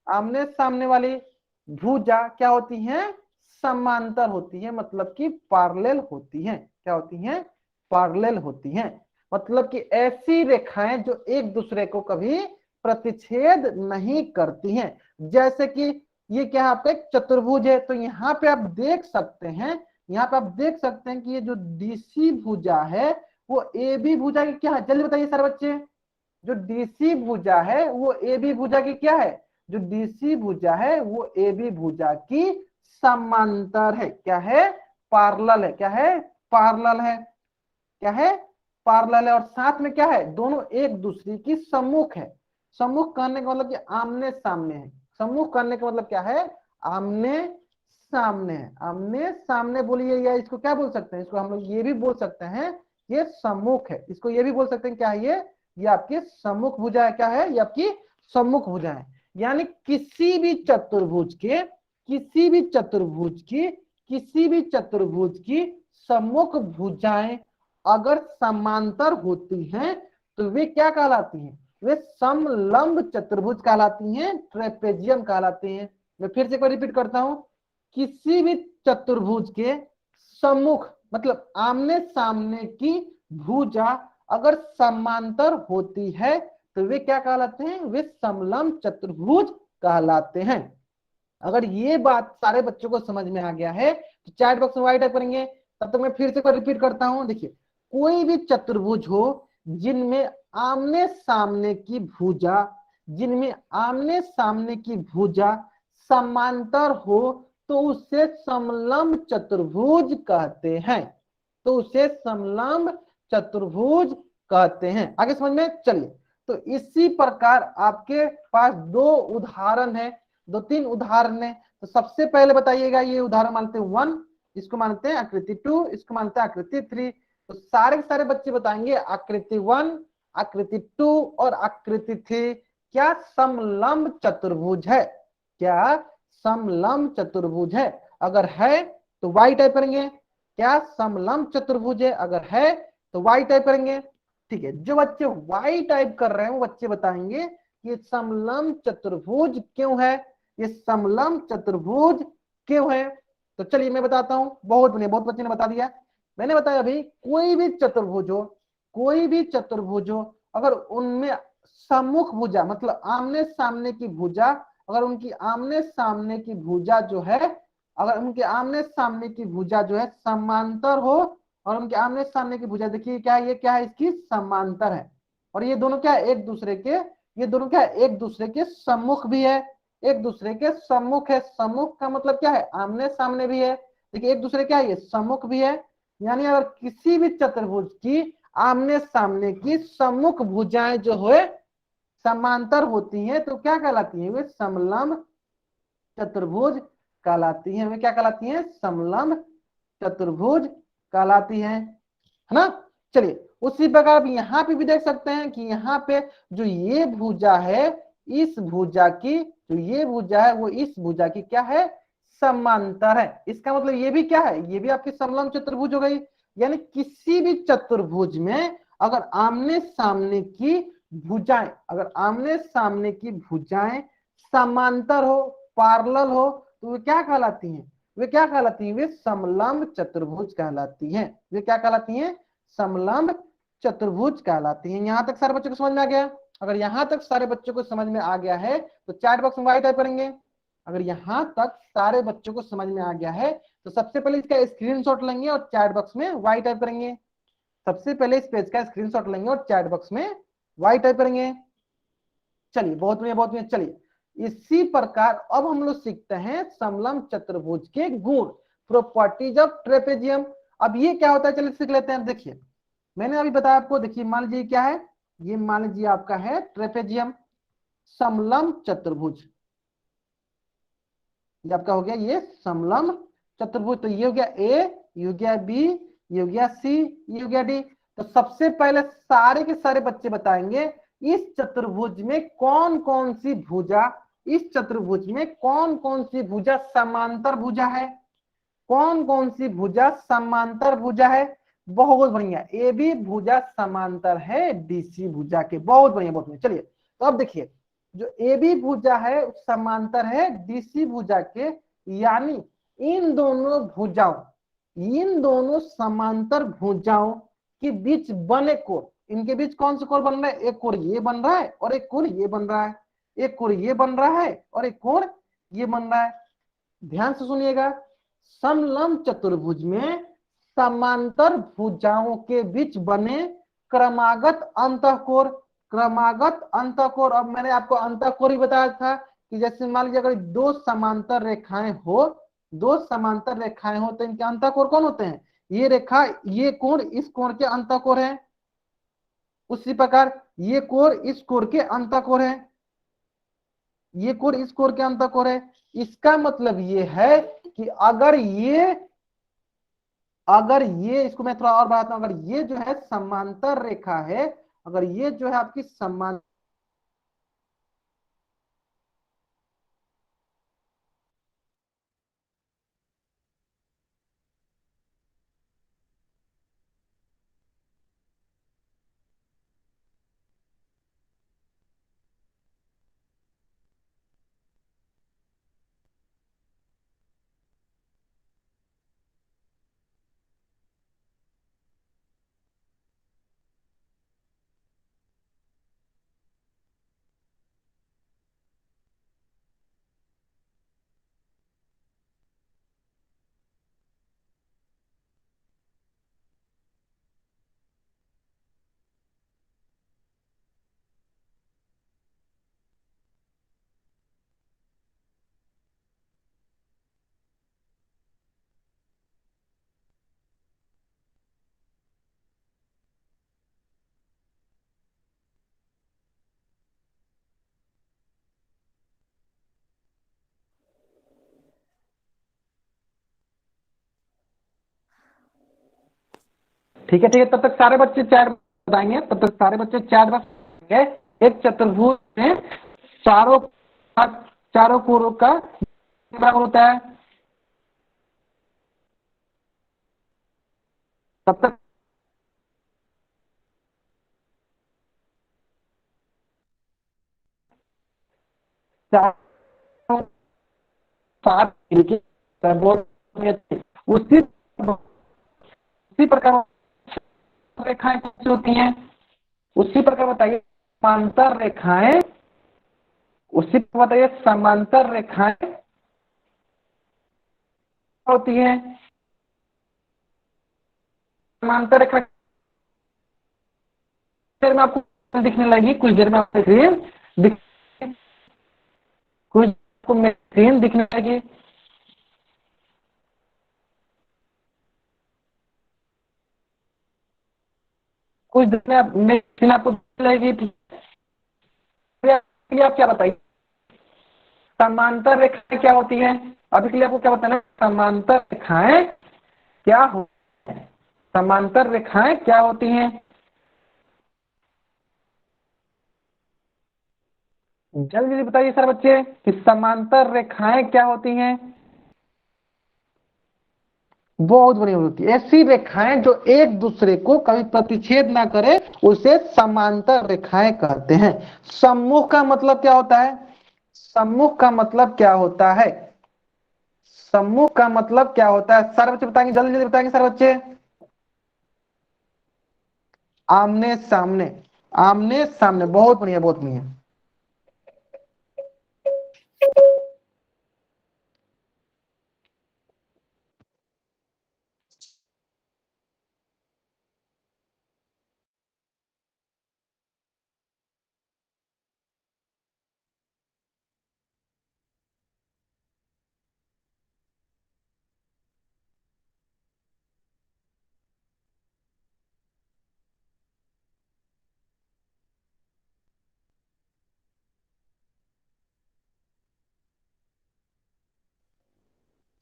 आमने सामने वाली भुजा क्या होती है, समांतर होती है, मतलब कि पैरेलल होती है। क्या होती है, पैरेलल होती है, मतलब कि ऐसी रेखाएं जो एक दूसरे को कभी प्रतिच्छेद नहीं करती हैं। जैसे कि ये क्या है आपका एक चतुर्भुज है, तो यहाँ पे आप देख सकते हैं, यहाँ पे आप देख सकते हैं कि ये जो डीसी भुजा है वो ए बी भुजा की क्या है, जल्दी बताइए सारे बच्चे। जो डीसी भुजा है वो ए बी भुजा की क्या है, जो डीसी भुजा है वो ए बी भुजा की समांतर है। क्या है, पैरेलल है। क्या है, पैरेलल है। क्या है, पैरेलल है। और साथ में क्या है, दोनों एक दूसरे की सम्मुख है। सम्मुख कहने का मतलब कि आमने सामने है। सम्मुख करने का मतलब क्या है, आमने सामने है। आमने सामने बोलिए, या इसको क्या बोल सकते हैं, इसको हम लोग ये भी बोल सकते हैं ये सम्मुख है। इसको ये भी बोल सकते हैं क्या है ये आपकी सम्मुख भुजा है। क्या है, ये आपकी सम्मुख भुजा है। यानी किसी भी चतुर्भुज के, किसी भी चतुर्भुज की, किसी भी चतुर्भुज की सम्मुख भुजाएं अगर समांतर होती हैं तो वे क्या कहलाती हैं, वे समलंब चतुर्भुज कहलाती हैं, ट्रेपेजियम कहलाती हैं। मैं फिर से एक बार रिपीट करता हूं, किसी भी चतुर्भुज के सम्मुख मतलब आमने सामने की भुजा अगर समांतर होती है तो वे क्या कहलाते हैं, वे समलंब चतुर्भुज कहलाते हैं। अगर ये बात सारे बच्चों को समझ में आ गया है तो चैट बॉक्स में वाई टाइप करेंगे। तब तक मैं फिर से रिपीट करता हूं, देखिए कोई भी चतुर्भुज हो जिनमें आमने सामने की भुजा, जिनमें आमने सामने की भुजा समांतर हो तो उसे समलंब चतुर्भुज कहते हैं, तो उसे समलंब चतुर्भुज कहते हैं। आगे समझ में, चलिए तो इसी प्रकार आपके पास दो उदाहरण है, दो तीन उदाहरण है। तो सबसे पहले बताइएगा, ये उदाहरण मानते हैं 1, इसको मानते हैं आकृति 2, इसको मानते हैं आकृति 3। तो सारे के सारे बच्चे बताएंगे आकृति 1, आकृति 2 और आकृति 3 क्या समलंब चतुर्भुज है, क्या समलंब चतुर्भुज है। अगर है तो वाई टाइप करेंगे, क्या समलंब चतुर्भुज है, अगर है तो वाई टाइप करेंगे। ठीक है, जो बच्चे वाई टाइप कर रहे हैं वो बच्चे बताएंगे ये समलंब चतुर्भुज क्यों है, ये समलंब चतुर्भुज क्यों है। तो चलिए मैं बताता हूं, बहुत बढ़िया, बहुत बच्चे ने बता दिया। मैंने बताया अभी कोई भी चतुर्भुज हो, कोई भी चतुर्भुज हो अगर उनमें सम्मुख भुजा मतलब आमने सामने की भुजा, अगर उनकी आमने सामने की भुजा जो है, अगर उनके आमने सामने की भुजा जो है समांतर हो, और उनके आमने सामने की भुजा देखिए क्या है, ये क्या है, इसकी समांतर है। और ये दोनों क्या है, एक दूसरे के, ये दोनों क्या है, एक दूसरे के सम्मुख भी है। एक दूसरे के सम्मुख है। सम्मुख का मतलब क्या है, आमने सामने भी है। देखिए एक दूसरे क्या है, ये सम्मुख भी है। यानी अगर किसी भी चतुर्भुज की आमने सामने की सम्मुख भुजाएं जो है समांतर होती हैं तो क्या कहलाती हैं, वे समलंब चतुर्भुज कहलाती हैं। वे क्या कहलाती हैं, समलंब चतुर्भुज कहलाती है ना। चलिए उसी प्रकार यहाँ पे भी देख सकते हैं कि यहाँ पे जो ये भुजा है, इस भुजा की जो ये भुजा है वो इस भुजा की क्या है, समांतर है। इसका मतलब ये भी क्या है, ये भी आपकी समलंब चतुर्भुज हो गई। यानी किसी भी चतुर्भुज में अगर आमने सामने की भुजाएं, अगर आमने सामने की भुजाएं समांतर हो, पैरेलल हो, तो वे क्या कहलाती हैं, वे क्या कहलाती हैं, वे समलंब चतुर्भुज कहलाती हैं। वे क्या कहलाती हैं, समलंब चतुर्भुज कहलाती हैं। यहां तक सारे बच्चों को समझ में आ गया। अगर यहां तक सारे बच्चों को समझ में आ गया है तो चैट बॉक्स में वाई टाइप करेंगे। अगर यहां तक सारे बच्चों को समझ में आ गया है तो सबसे पहले इसका स्क्रीनशॉट लेंगे और चैट बॉक्स में वाई टाइप करेंगे। सबसे पहले इस पेज का स्क्रीनशॉट लेंगे और चैट बॉक्स में वाई टाइप करेंगे। चलिए बहुत बढ़िया, बहुत बढ़िया। चलिए इसी प्रकार अब हम लोग सीखते हैं समलंब चतुर्भुज के गुण, प्रॉपर्टीज ऑफ ट्रेपेजियम। अब ये क्या होता है, चलिए सीख लेते हैं। देखिए मैंने अभी बताया आपको, देखिए मान लीजिए क्या है, ये मान लीजिए आपका है ट्रेपेजियम, समलंब चतुर्भुज। ये आपका हो गया ये समलंब चतुर्भुज। तो ये हो गया ए, ये हो गया बी, ये हो गया सी, ये हो गया डी। तो सबसे पहले सारे के सारे बच्चे बताएंगे इस चतुर्भुज में कौन कौन सी भुजा, इस चतुर्भुज में कौन कौन सी भुजा समांतर भुजा है, कौन कौन सी भुजा समांतर भुजा है। बहुत बढ़िया, ए बी भुजा समांतर है डीसी भुजा के। बहुत बढ़िया, बहुत बढ़िया। चलिए तो अब देखिए जो ए बी भुजा है समांतर है डीसी भुजा के, यानी इन दोनों भुजाओं, इन दोनों समांतर भुजाओं के बीच बने कोण, इनके बीच कौन सा कोण बन रहा है, एक कोण ये बन रहा है और एक कोण ये बन रहा है, एक कोण ये बन रहा है और एक कोण ये बन रहा है। ध्यान से सुनिएगा, समलंब चतुर्भुज में समांतर भुजाओं के बीच बने क्रमागत अंतःकोण, क्रमागत अंतःकोण। अब मैंने आपको अंतःकोण ही बताया था कि जैसे मान लीजिए अगर दो समांतर रेखाएं हो, दो समांतर रेखाएं हो तो इनके अंतःकोण कौन होते हैं, ये रेखा, ये कोण इस कोण के अंतःकोण है। उसी प्रकार ये कोण इस कोण के अंतःकोण है, ये कोण इस कोण के अंतःकोण है। इसका मतलब ये है कि अगर ये इसको मैं थोड़ा और बताता हूं, अगर ये जो है समांतर रेखा है, अगर ये जो है आपकी समान, ठीक है ठीक है, तब तक सारे बच्चे चैट बताएंगे, तब तक सारे बच्चे चैट बताएंगे। एक चतुर्भुज में चारों चारों कोणों का बराबर होता है। तब तक चारों साथ मिलके उसी उसी प्रकार रेखाएं कैसे होती हैं, उसी प्रकार बताइए समांतर रेखाएं, उसी प्रकार बताइए समांतर रेखाएं होती हैं। समांतर रेखा देर में आपको दिखने लगी, कुछ देर में आपको कुछ आपको मेरी स्क्रीन दिखने लगी। कुछ देर में मेरी स्क्रीन आपको दिखने लगेगी। आप क्या बताइए, समांतर रेखाएं क्या होती हैं? अभी के लिए आपको क्या बताना, समांतर रेखाएं क्या हो, समांतर रेखाएं क्या होती हैं? जल्दी जल्दी बताइए सर बच्चे कि समांतर रेखाएं क्या होती हैं। बहुत बढ़िया होती है ऐसी रेखाएं जो एक दूसरे को कभी प्रतिच्छेद ना करे, उसे समांतर रेखाएं कहते हैं। सम्मुख का मतलब क्या होता है? सम्मुख का मतलब क्या होता है? सम्मुख का मतलब क्या होता है सर बच्चे बताएंगे, जल्दी जल्दी बताएंगे सर बच्चे। आमने सामने, आमने सामने, बहुत बढ़िया बहुत बढ़िया।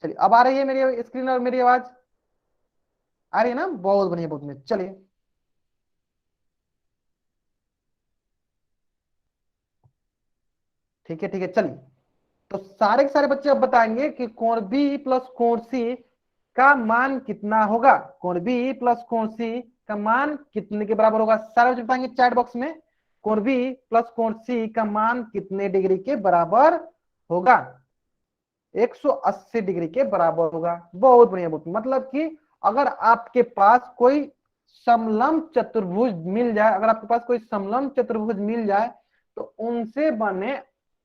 चलिए अब आ रही है मेरी स्क्रीन और मेरी आवाज आ रही है ना? बहुत बढ़िया बहुत बढ़िया। चलिए ठीक है ठीक है। चलिए तो सारे के सारे बच्चे अब बताएंगे कि कोण बी प्लस कोण सी का मान कितना होगा। कोण बी प्लस कोण सी का मान कितने के बराबर होगा? सारे बच्चे बताएंगे चैट बॉक्स में, कोण बी प्लस कोण सी का मान कितने डिग्री के बराबर होगा? 180 डिग्री के बराबर होगा। बहुत बढ़िया बहुत, मतलब कि अगर आपके पास कोई समलंब चतुर्भुज मिल जाए, अगर आपके पास कोई समलंब चतुर्भुज मिल जाए तो उनसे बने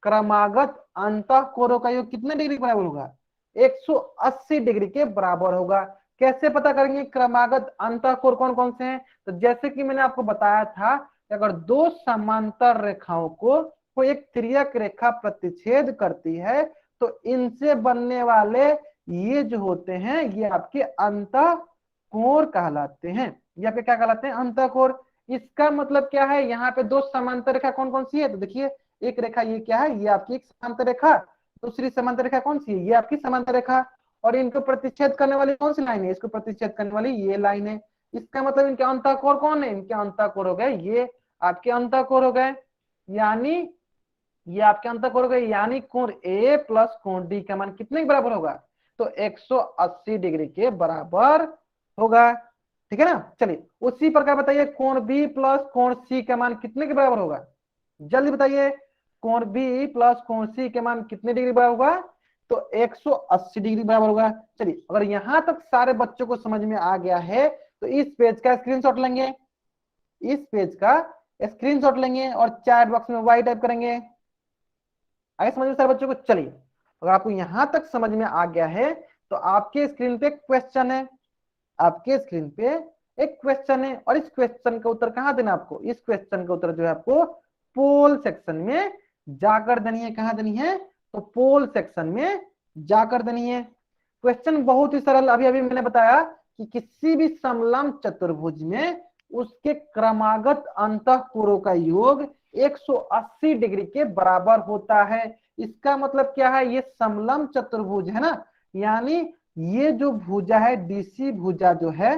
क्रमागत अंतःकोणों का योग कितने डिग्री के बराबर होगा? 180 डिग्री के बराबर होगा। कैसे पता करेंगे क्रमागत अंतःकोण कौन कौन से हैं? तो जैसे कि मैंने आपको बताया था कि अगर दो समांतर रेखाओं को कोई एक तिर्यक रेखा प्रतिच्छेद करती है तो इनसे बनने वाले ये जो होते हैं ये आपके अंतःकोण कहलाते हैं। ये आपके क्या कहलाते हैं? अंतःकोण। इसका मतलब क्या है, यहाँ पे दो समांतर रेखा कौन कौन सी है? तो देखिए एक रेखा ये क्या है, ये आपकी एक समांतर रेखा, दूसरी समांतर रेखा कौन सी है? ये आपकी समांतर रेखा। और इनको प्रतिच्छेद करने वाली कौन सी लाइन है? इसको प्रतिच्छेद करने वाली ये लाइन है। इसका मतलब इनके अंतःकोण कौन है? इनके अंतःकोण हो गए ये आपके अंतःकोण हो गए। यानी ये आपके अंतःकोण हो गए, यानी कोण ए प्लस कोण डी का मान कितने के बराबर होगा? तो 180 डिग्री के बराबर होगा। ठीक है ना? चलिए उसी प्रकार बताइए कोण बी प्लस कोण सी का मान कितने के बराबर होगा? जल्दी बताइए, कोण बी प्लस कोण सी के मान कितने डिग्री बराबर होगा? तो 180 डिग्री बराबर होगा। चलिए अगर यहां तक सारे बच्चों को समझ में आ गया है तो इस पेज का स्क्रीनशॉट लेंगे, इस पेज का स्क्रीनशॉट लेंगे और चैट बॉक्स में वाई टाइप करेंगे। आगे समझ में सारे बच्चों को? चलिए अगर आपको यहां तक समझ में आ गया है तो आपके स्क्रीन पे क्वेश्चन है, आपके स्क्रीन पे एक क्वेश्चन है और इस क्वेश्चन का उत्तर कहां देना आपको? इस क्वेश्चन का उत्तर जो है आपको पोल सेक्शन में जाकर देनी है। कहां देनी है? तो पोल सेक्शन में जाकर देनी है। क्वेश्चन बहुत ही सरल, अभी अभी मैंने बताया कि किसी भी समलंब चतुर्भुज में उसके क्रमागत अंतःकोणों का योग 180 डिग्री के बराबर होता है। इसका मतलब क्या है? ये समलंब चतुर्भुज है ना, यानी ये जो भुजा है डीसी भुजा जो है,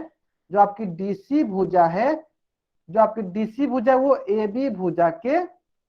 जो आपकी डीसी भुजा है, जो आपकी डीसी भुजा वो ए बी भुजा के,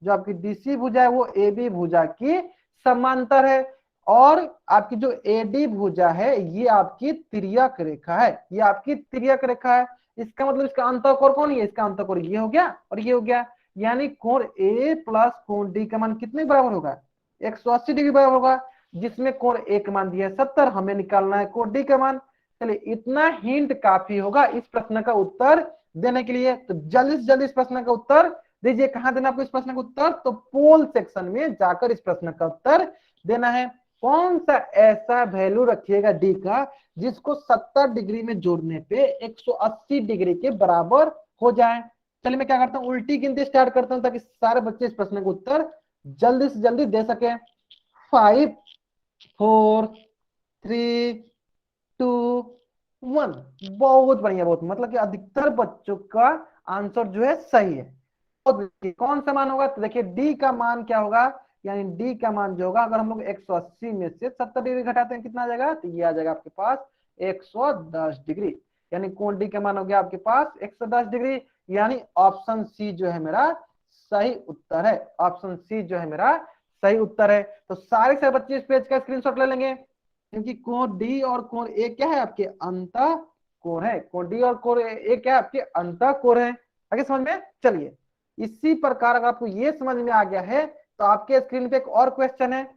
जो आपकी डीसी भुजा है वो ए बी भुजा की समांतर है। और आपकी जो एडी भुजा है ये आपकी तिर्यक रेखा है, ये आपकी तिर्यक रेखा है। इसका मतलब इसका अंतःकोण कौन है? इसका अंतःकोण ये हो गया और ये हो गया। यानी कोण ए प्लस कोण डी का मान कितने बराबर होगा? 180 डिग्री बराबर होगा। जिसमें कोण ए का मान दिया है 70, हमें निकालना है कोण डी का मान। चलिए इतना हिंट काफी होगा इस प्रश्न का उत्तर देने के लिए। तो जल्दी से जल्दी इस प्रश्न का उत्तर दीजिए। कहां देना आपको इस प्रश्न का उत्तर? तो पोल सेक्शन में जाकर इस प्रश्न का उत्तर देना है। कौन सा ऐसा वैल्यू रखिएगा डी का जिसको 70 डिग्री में जोड़ने पे 180 डिग्री के बराबर हो जाए। चलिए मैं क्या करता हूं, उल्टी गिनती स्टार्ट करता हूं ताकि सारे बच्चे इस प्रश्न का उत्तर जल्दी से जल्दी दे सके। 5 4 3 2 1। बहुत बढ़िया, बहुत मतलब कि अधिकतर बच्चों का आंसर जो है सही है। तो कौन सा मान होगा, तो देखिए डी का मान क्या होगा, यानी डी का मान जो होगा, अगर हम लोग 180 में से 70 डिग्री घटाते हैं कितना आ जाएगा, तो ये आ जाएगा आपके पास 110 डिग्री। यानी कौन डी का मान हो गया आपके पास 110 डिग्री। यानी ऑप्शन सी जो है मेरा सही उत्तर है। ऑप्शन सी जो है मेरा सही उत्तर है। तो सारे बच्चे इस पेज का स्क्रीनशॉट ले लेंगे, क्योंकि कोण डी और कोण ए क्या है आपके अंत कोण है। कोण डी और कोण ए क्या है आपके अंत कोण है। आगे समझ में, चलिए इसी प्रकार अगर आपको ये समझ में आ गया है तो आपके स्क्रीन पे एक और क्वेश्चन है,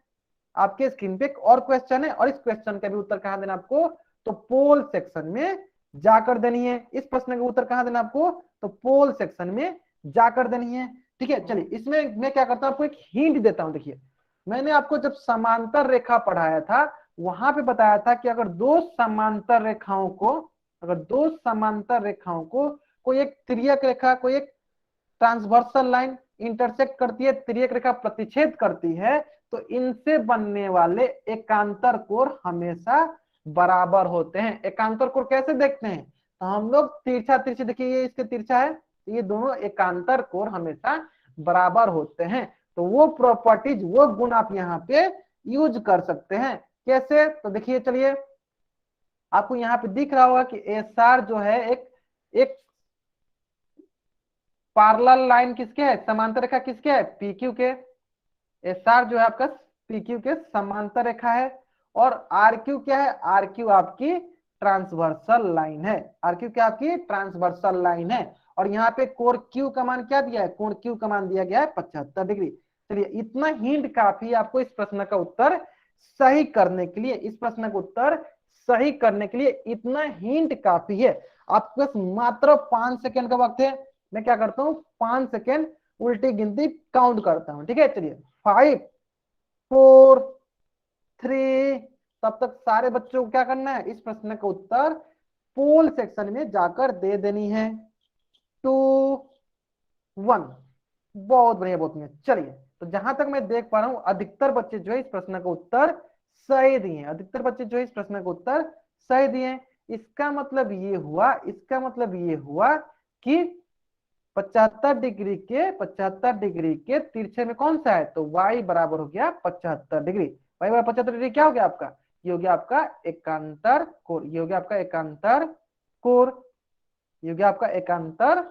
आपके स्क्रीन पे एक और क्वेश्चन है, और इस क्वेश्चन का भी उत्तर कहां देना आपको, तो पोल सेक्शन में जाकर देनी है। इस प्रश्न का उत्तर कहां देना आपको, तो पोल सेक्शन में जाकर देनी है। ठीक है, चलिए इसमें मैं क्या करता हूं, आपको एक हिंट देता हूं। देखिए मैंने आपको जब समांतर रेखा पढ़ाया था वहां पे बताया था कि अगर दो समांतर रेखाओं को, अगर दो समांतर रेखाओं को कोई एक तिर्यक रेखा, कोई एक ट्रांसवर्सल लाइन इंटरसेक्ट करती है, तिर्यक रेखा प्रतिच्छेद करती है, तो इनसे बनने वाले एकांतर कोण हमेशा बराबर होते हैं। एकांतर कोण कैसे देखते हैं, तो हम लोग तिरछा तिरछी, देखिए ये इसके तिरछा है, तो ये दोनों एकांतर कोण हमेशा बराबर होते हैं। तो वो प्रॉपर्टीज, वो गुण आप यहाँ पे यूज कर सकते हैं। कैसे, तो देखिए चलिए आपको यहाँ पे दिख रहा होगा कि एस आर जो है एक पैरेलल लाइन किसके है, समांतर रेखा किसके है, पीक्यू के। एस आर जो है आपका पीक्यू के समांतर रेखा है। और आर क्यू क्या है, आर क्यू आपकी ट्रांसवर्सल लाइन है। आर क्यू क्या आपकी ट्रांसवर्सल लाइन है। और यहाँ पे कोण क्यू का मान क्या दिया है, कोण क्यू का मान दिया गया है 75 डिग्री। चलिए इतना हिंट काफी है आपको इस प्रश्न का उत्तर सही करने के लिए। इस प्रश्न का उत्तर सही करने के लिए इतना हिंट काफी है। आपके पास मात्र 5 सेकेंड का वक्त है। मैं क्या करता हूँ, 5 सेकेंड उल्टी गिनती काउंट करता हूँ। ठीक है, चलिए 5 4 3। तब तक सारे बच्चों को क्या करना है, इस प्रश्न का उत्तर पोल सेक्शन में जाकर दे देनी है। 2 1। बहुत बढ़िया, बहुत बढ़िया। चलिए तो जहां तक मैं देख पा रहा हूं अधिकतर बच्चे जो है इस प्रश्न का उत्तर सही दिए। अधिकतर बच्चे जो है इस प्रश्न का उत्तर सही दिए। इसका मतलब ये हुआ, इसका मतलब ये हुआ कि 75 डिग्री के तिरछे में कौन सा है, तो y बराबर हो गया 75 डिग्री। y बराबर 75 डिग्री क्या हो गया आपका, ये हो गया आपका एकांतर कोण। ये हो गया आपका एकांतर कोण। ये हो गया आपका एकांतर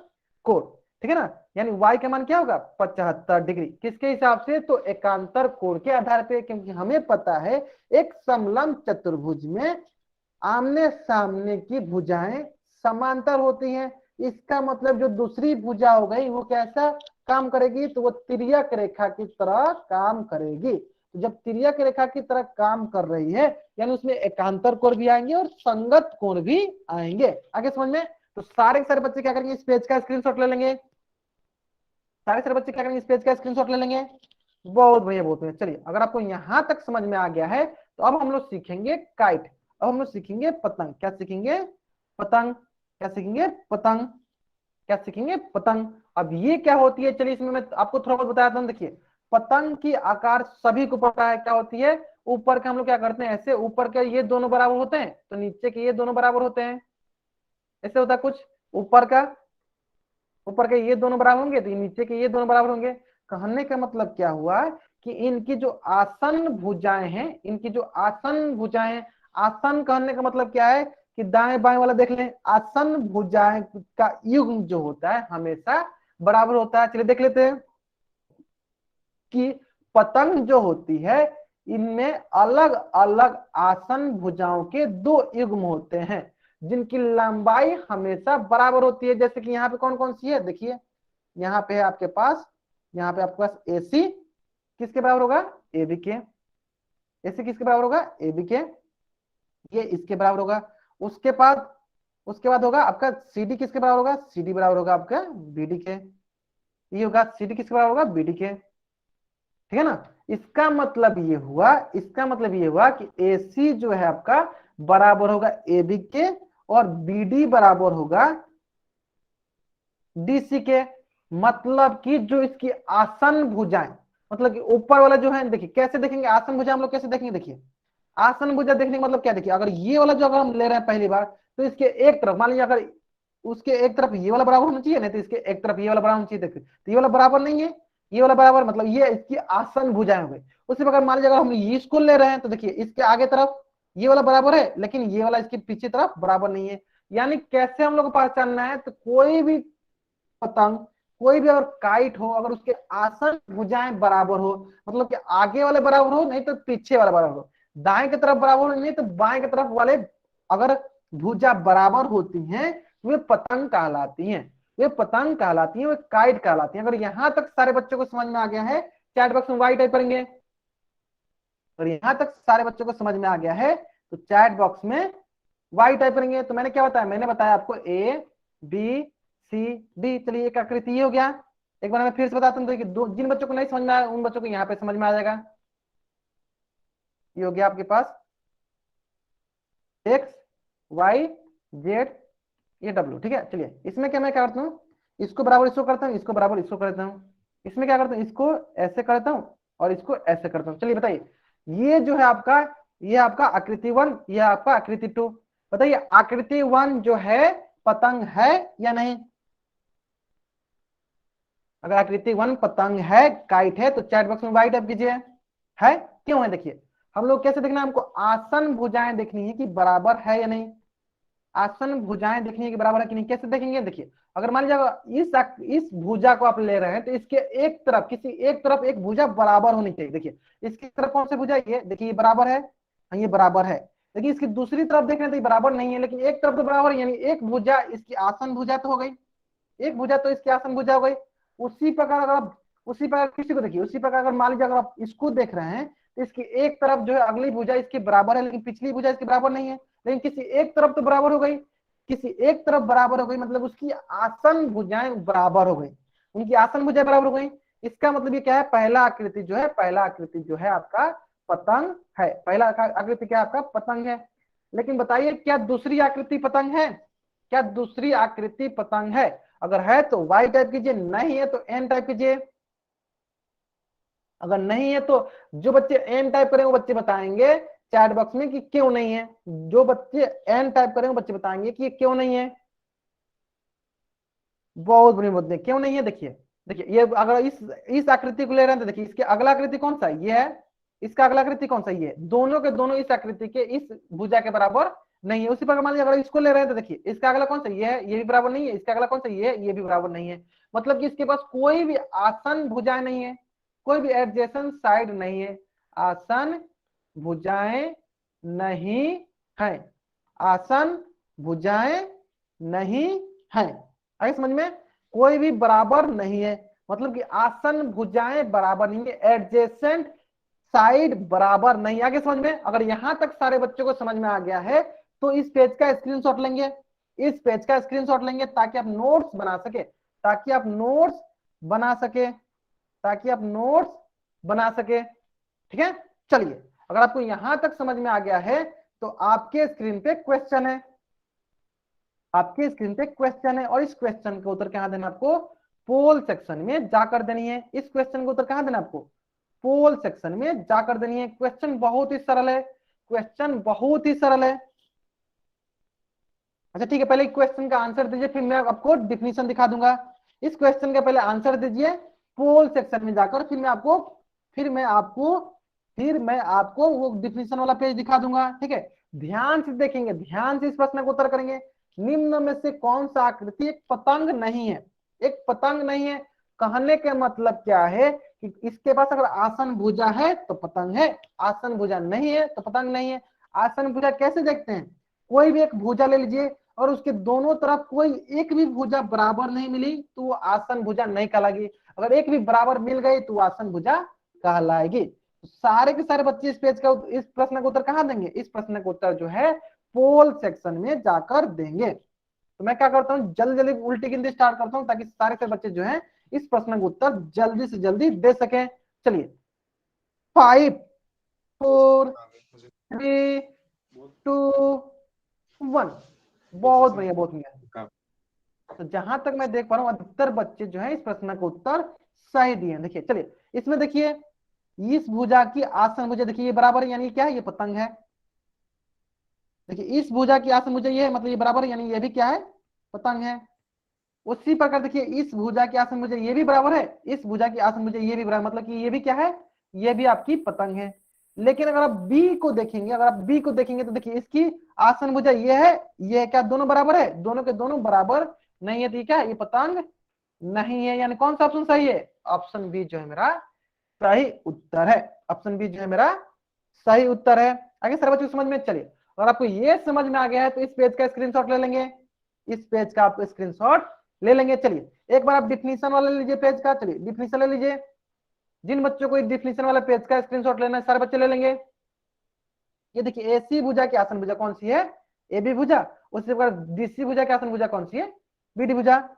कोण। ठीक है ना, यानी y का मान क्या होगा 75 डिग्री। किसके हिसाब से, तो एकांतर कोण के आधार पे, क्योंकि हमें पता है एक समलंब चतुर्भुज में आमने सामने की भुजाएं समांतर होती हैं। इसका मतलब जो दूसरी भुजा हो गई वो कैसा काम करेगी, तो वो तिर्यक रेखा की तरह काम करेगी। तो जब तिर्यक रेखा की तरह काम कर रही है यानी उसमें एकांतर कोण भी आएंगे और संगत कोण भी आएंगे। आगे समझ में, तो सारे बच्चे क्या करेंगे, इस पेज का स्क्रीनशॉट ले लेंगे। सारे बच्चे क्या करेंगे, इस पेज का स्क्रीनशॉट ले लेंगे। बहुत बढ़िया, बहुत बढ़िया। चलिए अगर आपको यहां तक समझ में आ गया है तो अब हम लोग सीखेंगे काइट। अब हम लोग सीखेंगे पतंग। क्या सीखेंगे, पतंग। क्या सीखेंगे, पतंग। क्या सीखेंगे, पतंग। अब ये क्या होती है, चलिए इसमें मैं आपको थोड़ा बहुत बताता हूँ। देखिए पतंग की आकार सभी को पता है क्या होती है, ऊपर का हम लोग क्या करते हैं, ऐसे ऊपर के ये दोनों बराबर होते हैं तो नीचे के ये दोनों बराबर होते हैं। ऐसे होता है कुछ, ऊपर के ये दोनों बराबर होंगे तो नीचे के ये दोनों बराबर होंगे। कहने का मतलब क्या हुआ कि इनकी जो आसन भुजाएं हैं, इनकी जो आसन भुजाएं, आसन कहने का मतलब क्या है कि दाएं बाएं वाला देख लें, आसन भुजाएं का युग्म जो होता है हमेशा बराबर होता है। चलिए देख लेते हैं कि पतंग जो होती है इनमें अलग अलग आसन भुजाओं के दो युग्म होते हैं जिनकी लंबाई हमेशा बराबर होती है। जैसे कि यहाँ पे कौन कौन सी है, देखिए यहाँ पे है आपके पास, यहाँ पे आपके पास AC किसके बराबर होगा, AB के। AC किसके बराबर होगा, AB के। ये इसके बराबर होगा। उसके बाद होगा आपका CD किसके बराबर होगा, CD बराबर होगा आपका BD के। ये होगा CD किसके बराबर होगा, BD के। ठीक है ना, इसका मतलब ये हुआ कि AC जो है आपका बराबर होगा AB के और BD बराबर होगा DC के। मतलब कि जो इसकी आसन भुजाएं, मतलब कि ऊपर वाला जो है, देखिए कैसे देखेंगे आसन भुजा हम लोग कैसे देखेंगे, देखिए आसन भुजा देखने का मतलब क्या, देखिए अगर ये वाला जो अगर हम ले रहे हैं पहली बार, तो इसके एक तरफ मान लीजिए अगर उसके एक तरफ ये वाला बराबर होना चाहिए, नहीं तो इसके एक तरफ ये वाला बराबर होना चाहिए, देखिए तो ये वाला बराबर नहीं है, ये वाला बराबर, मतलब ये इसकी आसन भुजाएं हो गई। उसी प्रकार मान लीजिए अगर हम ये इसको ले रहे हैं, तो देखिए इसके आगे तरफ ये वाला बराबर है, लेकिन ये वाला इसके पीछे तरफ बराबर नहीं है। यानी कैसे हम लोग को पहचानना है, तो कोई भी पतंग, कोई भी अगर काइट हो, अगर उसके आसन भुजाएं बराबर हो, मतलब कि आगे वाले बराबर हो, नहीं तो पीछे वाला बराबर हो, दाएं की तरफ बराबर हो, नहीं तो बाएं की तरफ वाले अगर भुजा बराबर होती हैं, वे पतंग कहलाती हैं, वे पतंग कहलाती हैं, वे काइट कहलाती हैं। अगर यहां तक सारे बच्चों को समझ में आ गया है, चैट बॉक्स में वाई टाइप करेंगे। और यहां तक सारे बच्चों को समझ में आ गया है, तो चैट बॉक्स में वाई टाइप करेंगे। तो मैंने क्या बताया, मैंने बताया आपको ए बी सी डी। चलिए एक आकृति ये हो गया। एक बार मैं फिर से बताता हूँ, तो जिन बच्चों को नहीं समझ में आया उन बच्चों को यहाँ पे समझ में आ जाएगा। ये हो गया आपके पास एक्स वाई जेड, ये डब्ल्यू, ठीक है। चलिए इसमें क्या मैं क्या करता हूँ, इसको बराबर इसको करता हूँ, इसको बराबर इसको करता हूँ, इसमें क्या करता हूँ, इसको ऐसे करता हूँ और इसको ऐसे करता हूँ। चलिए बताइए, ये जो है आपका, ये आपका आकृति 1, ये आपका आकृति 2। बताइए आकृति 1 जो है पतंग है या नहीं? अगर आकृति 1 पतंग है, काइट है, तो चैट बॉक्स में वाई टाइप कीजिए। है क्यों है, देखिए हम लोग कैसे देखना है, हमको आसन भुजाएं देखनी है कि बराबर है या नहीं। आसन भुजाएं देखनी है कि बराबर है कि नहीं, कैसे देखेंगे, देखिए अगर मान लीजिए इस भुजा को आप ले रहे हैं, तो इसके एक तरफ, किसी एक तरफ एक भुजा बराबर होनी चाहिए। देखिए इसकी तरफ कौन सी भुजा, ये देखिए ये बराबर है, हाँ, ये बराबर है। देखिए इसकी दूसरी तरफ देख रहे हैं तो ये बराबर नहीं है, लेकिन एक तरफ तो बराबर है, यानी एक भुजा इसकी आसन भुजा तो हो गई, एक भुजा तो इसकी आसन भुजा हो गई। उसी प्रकार अगर आप, उसी प्रकार किसी को देखिए, उसी प्रकार अगर मान लीजिए अगर आप इसको देख रहे हैं, तो इसकी एक तरफ जो है अगली भुजा इसकी बराबर है, लेकिन पिछली भुजा इसकी बराबर नहीं है, लेकिन किसी एक तरफ तो बराबर हो गई, किसी एक तरफ बराबर हो गई, मतलब उसकी आसन भुजाएं बराबर हो गई, उनकी आसन भुजाएं बराबर हो गई। इसका मतलब ये क्या है, पहला आकृति जो है, पहला आकृति जो है आपका पतंग है, पहला आकृति क्या आपका पतंग है। लेकिन बताइए क्या दूसरी आकृति पतंग है, क्या दूसरी आकृति पतंग है? अगर है तो वाई टाइप कीजिए, नहीं है तो एन टाइप कीजिए। अगर नहीं है तो जो बच्चे एन टाइप करेंगे वो बच्चे बताएंगे चैट बॉक्स में कि क्यों नहीं है। जो बच्चे एन टाइप करेंगे वो बच्चे बताएंगे कि क्यों नहीं है। बहुत बड़ी मुद्दे क्यों नहीं है, देखिए देखिए ये अगर इस आकृति को ले रहे हैं, तो देखिए इसके अगला आकृति कौन सा है, ये है। इसका अगला आकृति कौन सा, ये दोनों के दोनों इस आकृति के इस भुजा के बराबर नहीं है। उसी प्रकार मान लीजिए अगर इसको ले रहे हैं, तो देखिए इसका अगला कौन सा, ये है, ये भी बराबर नहीं है। इसका अगला कौन सा, ये है, ये भी बराबर नहीं है। मतलब कि इसके पास कोई भी आसन भुजाएं नहीं है, कोई भी एडजेसेंट साइड नहीं है, आसन भुजाएं नहीं है, आसन भुजाएं नहीं है। आगे समझ में, कोई भी बराबर नहीं है, मतलब कि आसन भुजाएं बराबर नहीं है, एडजेसेंट साइड बराबर नहीं। आगे समझ में, अगर यहां तक सारे बच्चों को समझ में आ गया है, तो इस पेज का स्क्रीनशॉट लेंगे, इस पेज का स्क्रीनशॉट लेंगे, ताकि आप नोट्स बना सके, ताकि आप नोट्स बना सके, ताकि आप नोट्स बना सके, ठीक है। चलिए अगर आपको यहां तक समझ में आ गया है, तो आपके स्क्रीन पे क्वेश्चन है, आपके स्क्रीन पे क्वेश्चन है, और इस क्वेश्चन का उत्तर कहां देना आपको, पोल सेक्शन में जाकर देनी है। इस क्वेश्चन का उत्तर कहां देना आपको, पोल सेक्शन में जाकर देनी है। क्वेश्चन बहुत ही सरल है, क्वेश्चन बहुत ही सरल है। अच्छा ठीक है, पहले क्वेश्चन का आंसर दीजिए, फिर मैं आपको डिफिनीशन दिखा दूंगा। इस क्वेश्चन का पहले आंसर दीजिए पोल सेक्शन में जाकर, फिर मैं आपको वो डिफिनीशन वाला पेज दिखा दूंगा, ठीक है। ध्यान से देखेंगे, ध्यान से इस प्रश्न को उत्तर करेंगे। निम्न में से कौन सा आकृति एक पतंग नहीं है, एक पतंग नहीं है। कहने के मतलब क्या है कि इसके पास अगर आसन भुजा है तो पतंग है, आसन भुजा नहीं है तो पतंग नहीं है। आसन भुजा कैसे देखते हैं, कोई भी एक भुजा ले लीजिए और उसके दोनों तरफ कोई एक भी भुजा बराबर नहीं मिली तो वो आसन भुजा नहीं कहलाएगी। अगर एक भी बराबर मिल गई तो आसन भुजा कहलाएगी। तो सारे के सारे बच्चे इस पेज का, इस प्रश्न का उत्तर कहां देंगे, इस प्रश्न का उत्तर जो है पोल सेक्शन में जाकर देंगे। तो मैं क्या करता हूँ, जल्दी जल्दी उल्टी गिनती स्टार्ट करता हूँ, ताकि सारे से बच्चे जो है इस प्रश्न का उत्तर जल्दी से जल्दी दे सकें। चलिए 5 4 3 2 1। बहुत बढ़िया, बहुत बढ़िया। तो जहां तक मैं देख पा रहा हूँ अधिकतर बच्चे जो है इस प्रश्न का उत्तर सही दिए हैं। देखिए चलिए इसमें देखिए इस भुजा की आसन भुजा, देखिए ये बराबर है, यानी क्या है, ये पतंग है। देखिए इस भुजा की आसन भुजा ये है, मतलब ये बराबर है, यानी ये भी क्या है, पतंग है। उसी प्रकार देखिए इस भुजा की आसन भुजा ये भी बराबर है, इस भुजा की आसन भुजा ये भी बराबर, मतलब कि ये भी क्या है, ये भी आपकी पतंग है। लेकिन अगर आप बी को देखेंगे, अगर आप बी को देखेंगे तो देखिए इसकी आसन भुजा ये है क्या, दोनों बराबर है, दोनों के दोनों बराबर नहीं है, तो ये क्या है, ये पतंग नहीं है। यानी कौन सा ऑप्शन सही है, ऑप्शन बी जो है मेरा सही उत्तर है। ऑप्शन बी जो है मेरा सही उत्तर है। आगे सर बच्चों समझ में, चलिए अगर आपको ये समझ में आ गया है तो इस पेज का स्क्रीनशॉट ले लेंगे, इस पेज का आप स्क्रीनशॉट ले लेंगे। चलिए एक बार आप डिफिनीशन वाला ले लीजिए पेज का, चलिए डिफिनीशन ले लीजिए। जिन बच्चों को डिफिनीशन वाला पेज का स्क्रीनशॉट लेना है सारे बच्चे ले लेंगे। ये देखिए एसी भुजा की आसन भुजा कौन सी है, ए बी भुजा। उसी प्रकार डीसी भुजा की आसन भुजा कौन सी है, बी डी भुजा।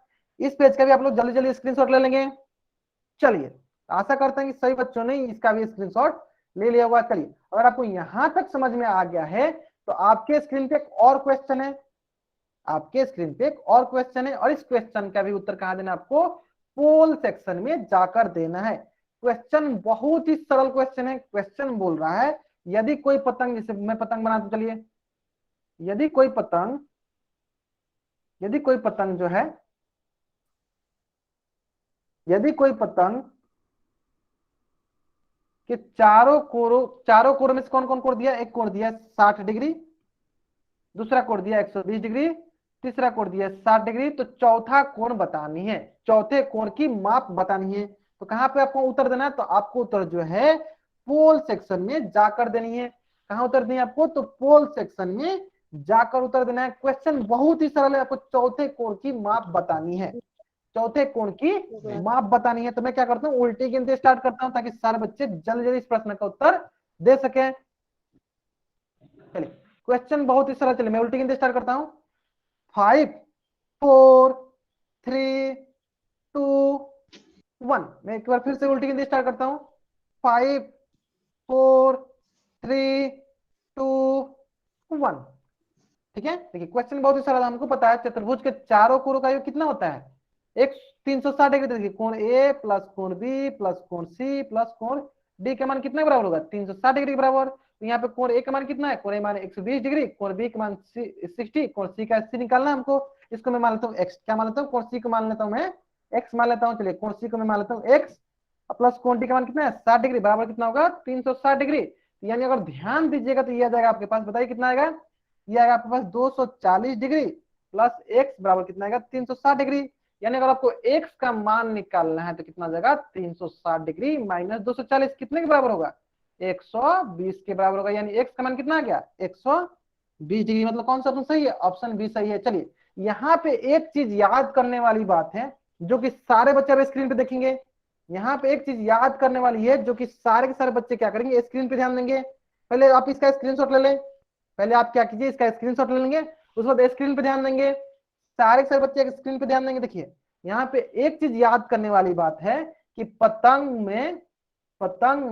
इस पेज का भी आप लोग जल्दी जल्दी स्क्रीनशॉट ले लेंगे। चलिए आशा करते हैं कि सही बच्चों ने इसका भी स्क्रीनशॉट ले लिया होगा। चलिए अगर आपको यहां तक समझ में आ गया है तो आपके स्क्रीन पे एक और क्वेश्चन है, आपके स्क्रीन पे एक और क्वेश्चन है, और इस क्वेश्चन का भी उत्तर कहां देना आपको, पोल सेक्शन में जाकर देना है। क्वेश्चन बहुत ही सरल क्वेश्चन है। क्वेश्चन बोल रहा है यदि कोई पतंग, जैसे मैं पतंग बना दूं, चलिए यदि कोई पतंग, यदि कोई पतंग जो है, यदि कोई पतंग के चारों कोरों में से कौन कौन कोण दिया, एक कोण दिया 60 डिग्री, दूसरा कोण दिया 120 डिग्री, तीसरा कोण दिया 60 डिग्री, तो चौथा कोण बतानी है, चौथे कोण की माप बतानी है। तो कहां पे आपको उत्तर देना है, तो आपको उत्तर जो है पोल सेक्शन में जाकर देनी है। कहां उत्तर देनी है आपको, तो पोल सेक्शन में जाकर उत्तर देना है। क्वेश्चन बहुत ही सरल है, आपको चौथे कोण की माप बतानी है, चौथे कोण की माप बतानी है। तो मैं क्या करता हूँ, उल्टी गिनती स्टार्ट करता हूँ ताकि सारे बच्चे जल्दी जल्दी इस प्रश्न का उत्तर दे सके। चलिए क्वेश्चन बहुत ही सरल, चलिए मैं उल्टी गिनती स्टार्ट करता हूँ। 5 4 3 2 1। मैं एक बार फिर से उल्टी गिनती स्टार्ट करता हूँ। 5 4 3 2 1। ठीक है, देखिए क्वेश्चन बहुत ही सरल, हमको पता है चतुर्भुज के चारों कोणों का योग कितना होता है, एक 360 डिग्री। देखिए कोण ए प्लस कोण बी प्लस कोण सी प्लस कोण डी के मान कितने बराबर होगा, 360 डिग्री बराबर। तो यहाँ पे कोण ए का मान कितना है, कोण ए मान 120 डिग्री, कोण बी का मान 60, कोण सी का 80 निकालना है हमको। इसको मैं मान लेता हूँ एक्स, क्या मान लेता हूँ, कोण सी को मान लेता हूँ मैं एक्स मान लेता हूँ। चलिए कोण सी को मैं मान लेता हूँ एक्स, प्लस कोण डी का मान कितना है 60 डिग्री, बराबर कितना होगा 360 डिग्री। यानी अगर ध्यान दीजिएगा तो ये आ जाएगा आपके पास, बताइए कितना आएगा, ये आएगा आपके पास 240 डिग्री प्लस एक्स बराबर कितना आएगा 360 डिग्री। यानी अगर आपको एक्स का मान निकालना है तो कितना आ जाएगा 360 डिग्री माइनस 240 कितने के बराबर होगा, 120 के बराबर होगा। यानी एक्स का मान कितना आ गया 120 डिग्री, मतलब कौन सा ऑप्शन सही है, ऑप्शन बी सही है। चलिए यहाँ पे एक चीज याद करने वाली बात है जो कि सारे बच्चे अब स्क्रीन पे देखेंगे। यहाँ पे एक चीज याद करने वाली है जो कि सारे के सारे बच्चे क्या करेंगे, स्क्रीन पे ध्यान देंगे। पहले आप इसका स्क्रीनशॉट ले लें, पहले आप क्या कीजिए, इसका स्क्रीनशॉट ले लेंगे, उसके बाद स्क्रीन पे ध्यान देंगे, सारे के सारे बच्चे स्क्रीन पे ध्यान देंगे। देखिए यहाँ पे एक चीज याद करने वाली बात है कि पतंग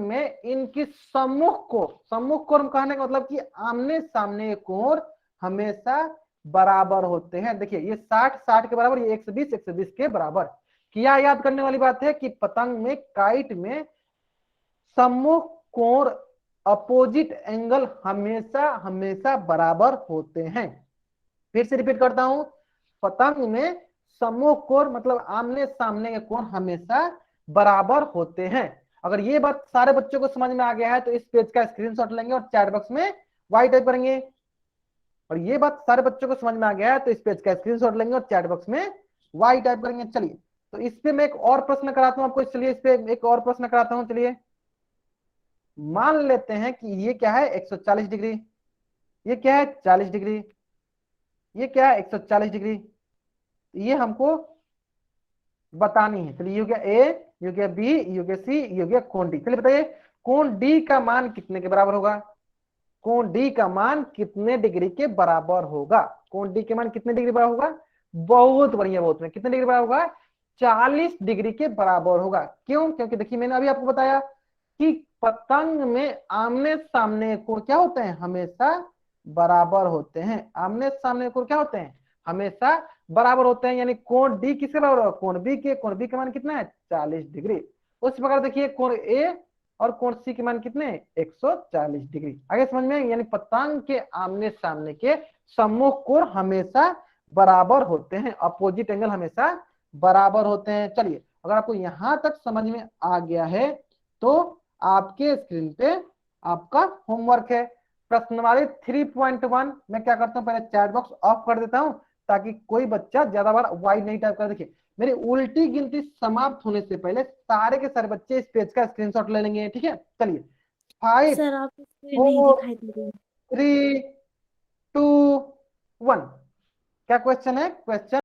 में इनकी सम्मुख कोण कहने का मतलब कि आमने सामने कोण हमेशा बराबर होते हैं। देखिए ये 60 के बराबर, ये 120 के बराबर। क्या याद करने वाली बात है कि पतंग में, काइट में सम्मुख कोण अपोजिट एंगल हमेशा हमेशा बराबर होते हैं। फिर से रिपीट करता हूं, पतंग में सम्मुख कोण मतलब आमने सामने के कोण हमेशा बराबर होते हैं। अगर ये बात सारे बच्चों को समझ में आ गया है तो इस पेज का स्क्रीनशॉट लेंगे और चैट बॉक्स में वाई टाइप करेंगे। और ये बात सारे बच्चों को समझ में आ गया है तो इस पेज का स्क्रीनशॉट लेंगे और चैट बॉक्स में वाई टाइप करेंगे। चलिए तो इस पे मैं एक और प्रश्न कराता हूं आपको, चलिए इस पे एक और प्रश्न कराता हूं। चलिए मान लेते हैं कि ये क्या है 140 डिग्री, ये क्या है 40 डिग्री, ये क्या है 140 डिग्री, ये हमको बतानी है। चलिए ये हो गया ए, ये हो गया बी, ये हो गया सी, ये हो गया कोण डी। चलिए बताइए कोण डी का मान कितने के बराबर होगा, कोण डी का मान कितने डिग्री के बराबर होगा, कोण डी के मान कितने डिग्री बराबर होगा, बहुत बढ़िया, बहुत बढ़िया, कितने डिग्री बराबर होगा 40 डिग्री के बराबर होगा। क्यों, क्योंकि देखिए मैंने अभी आपको बताया कि पतंग में आमने सामने कोण क्या होते हैं, हमेशा बराबर होते हैं, आमने सामने कोण क्या होते हैं, हमेशा बराबर होते हैं, यानी कोण डी किसके बराबर होगा, कोण बी के। कोण बी का मान कितना है 40 डिग्री। उस प्रकार देखिए कोण ए और कोण सी के मान कितने हैं 140 डिग्री। आगे समझ में आएंगे, यानी पतंग के आमने सामने के सम्मुख कोण हमेशा बराबर होते हैं, अपोजिट एंगल हमेशा बराबर होते हैं। चलिए अगर आपको यहां तक समझ में आ गया है तो आपके स्क्रीन पे आपका होमवर्क है प्रश्नवाली 3.1। मैं क्या करता हूँ पहले चैट बॉक्स ऑफ कर देता हूँ ताकि कोई बच्चा ज्यादा बार वाई नहीं टाइप कर। देखिए मेरी उल्टी गिनती समाप्त होने से पहले सारे के सारे बच्चे इस पेज का स्क्रीनशॉट ले लेंगे, ठीक है। चलिए 5 सर आपकी स्क्रीन नहीं 4 दिखाई दे रही। 3 2 1। क्या क्वेश्चन है, क्वेश्चन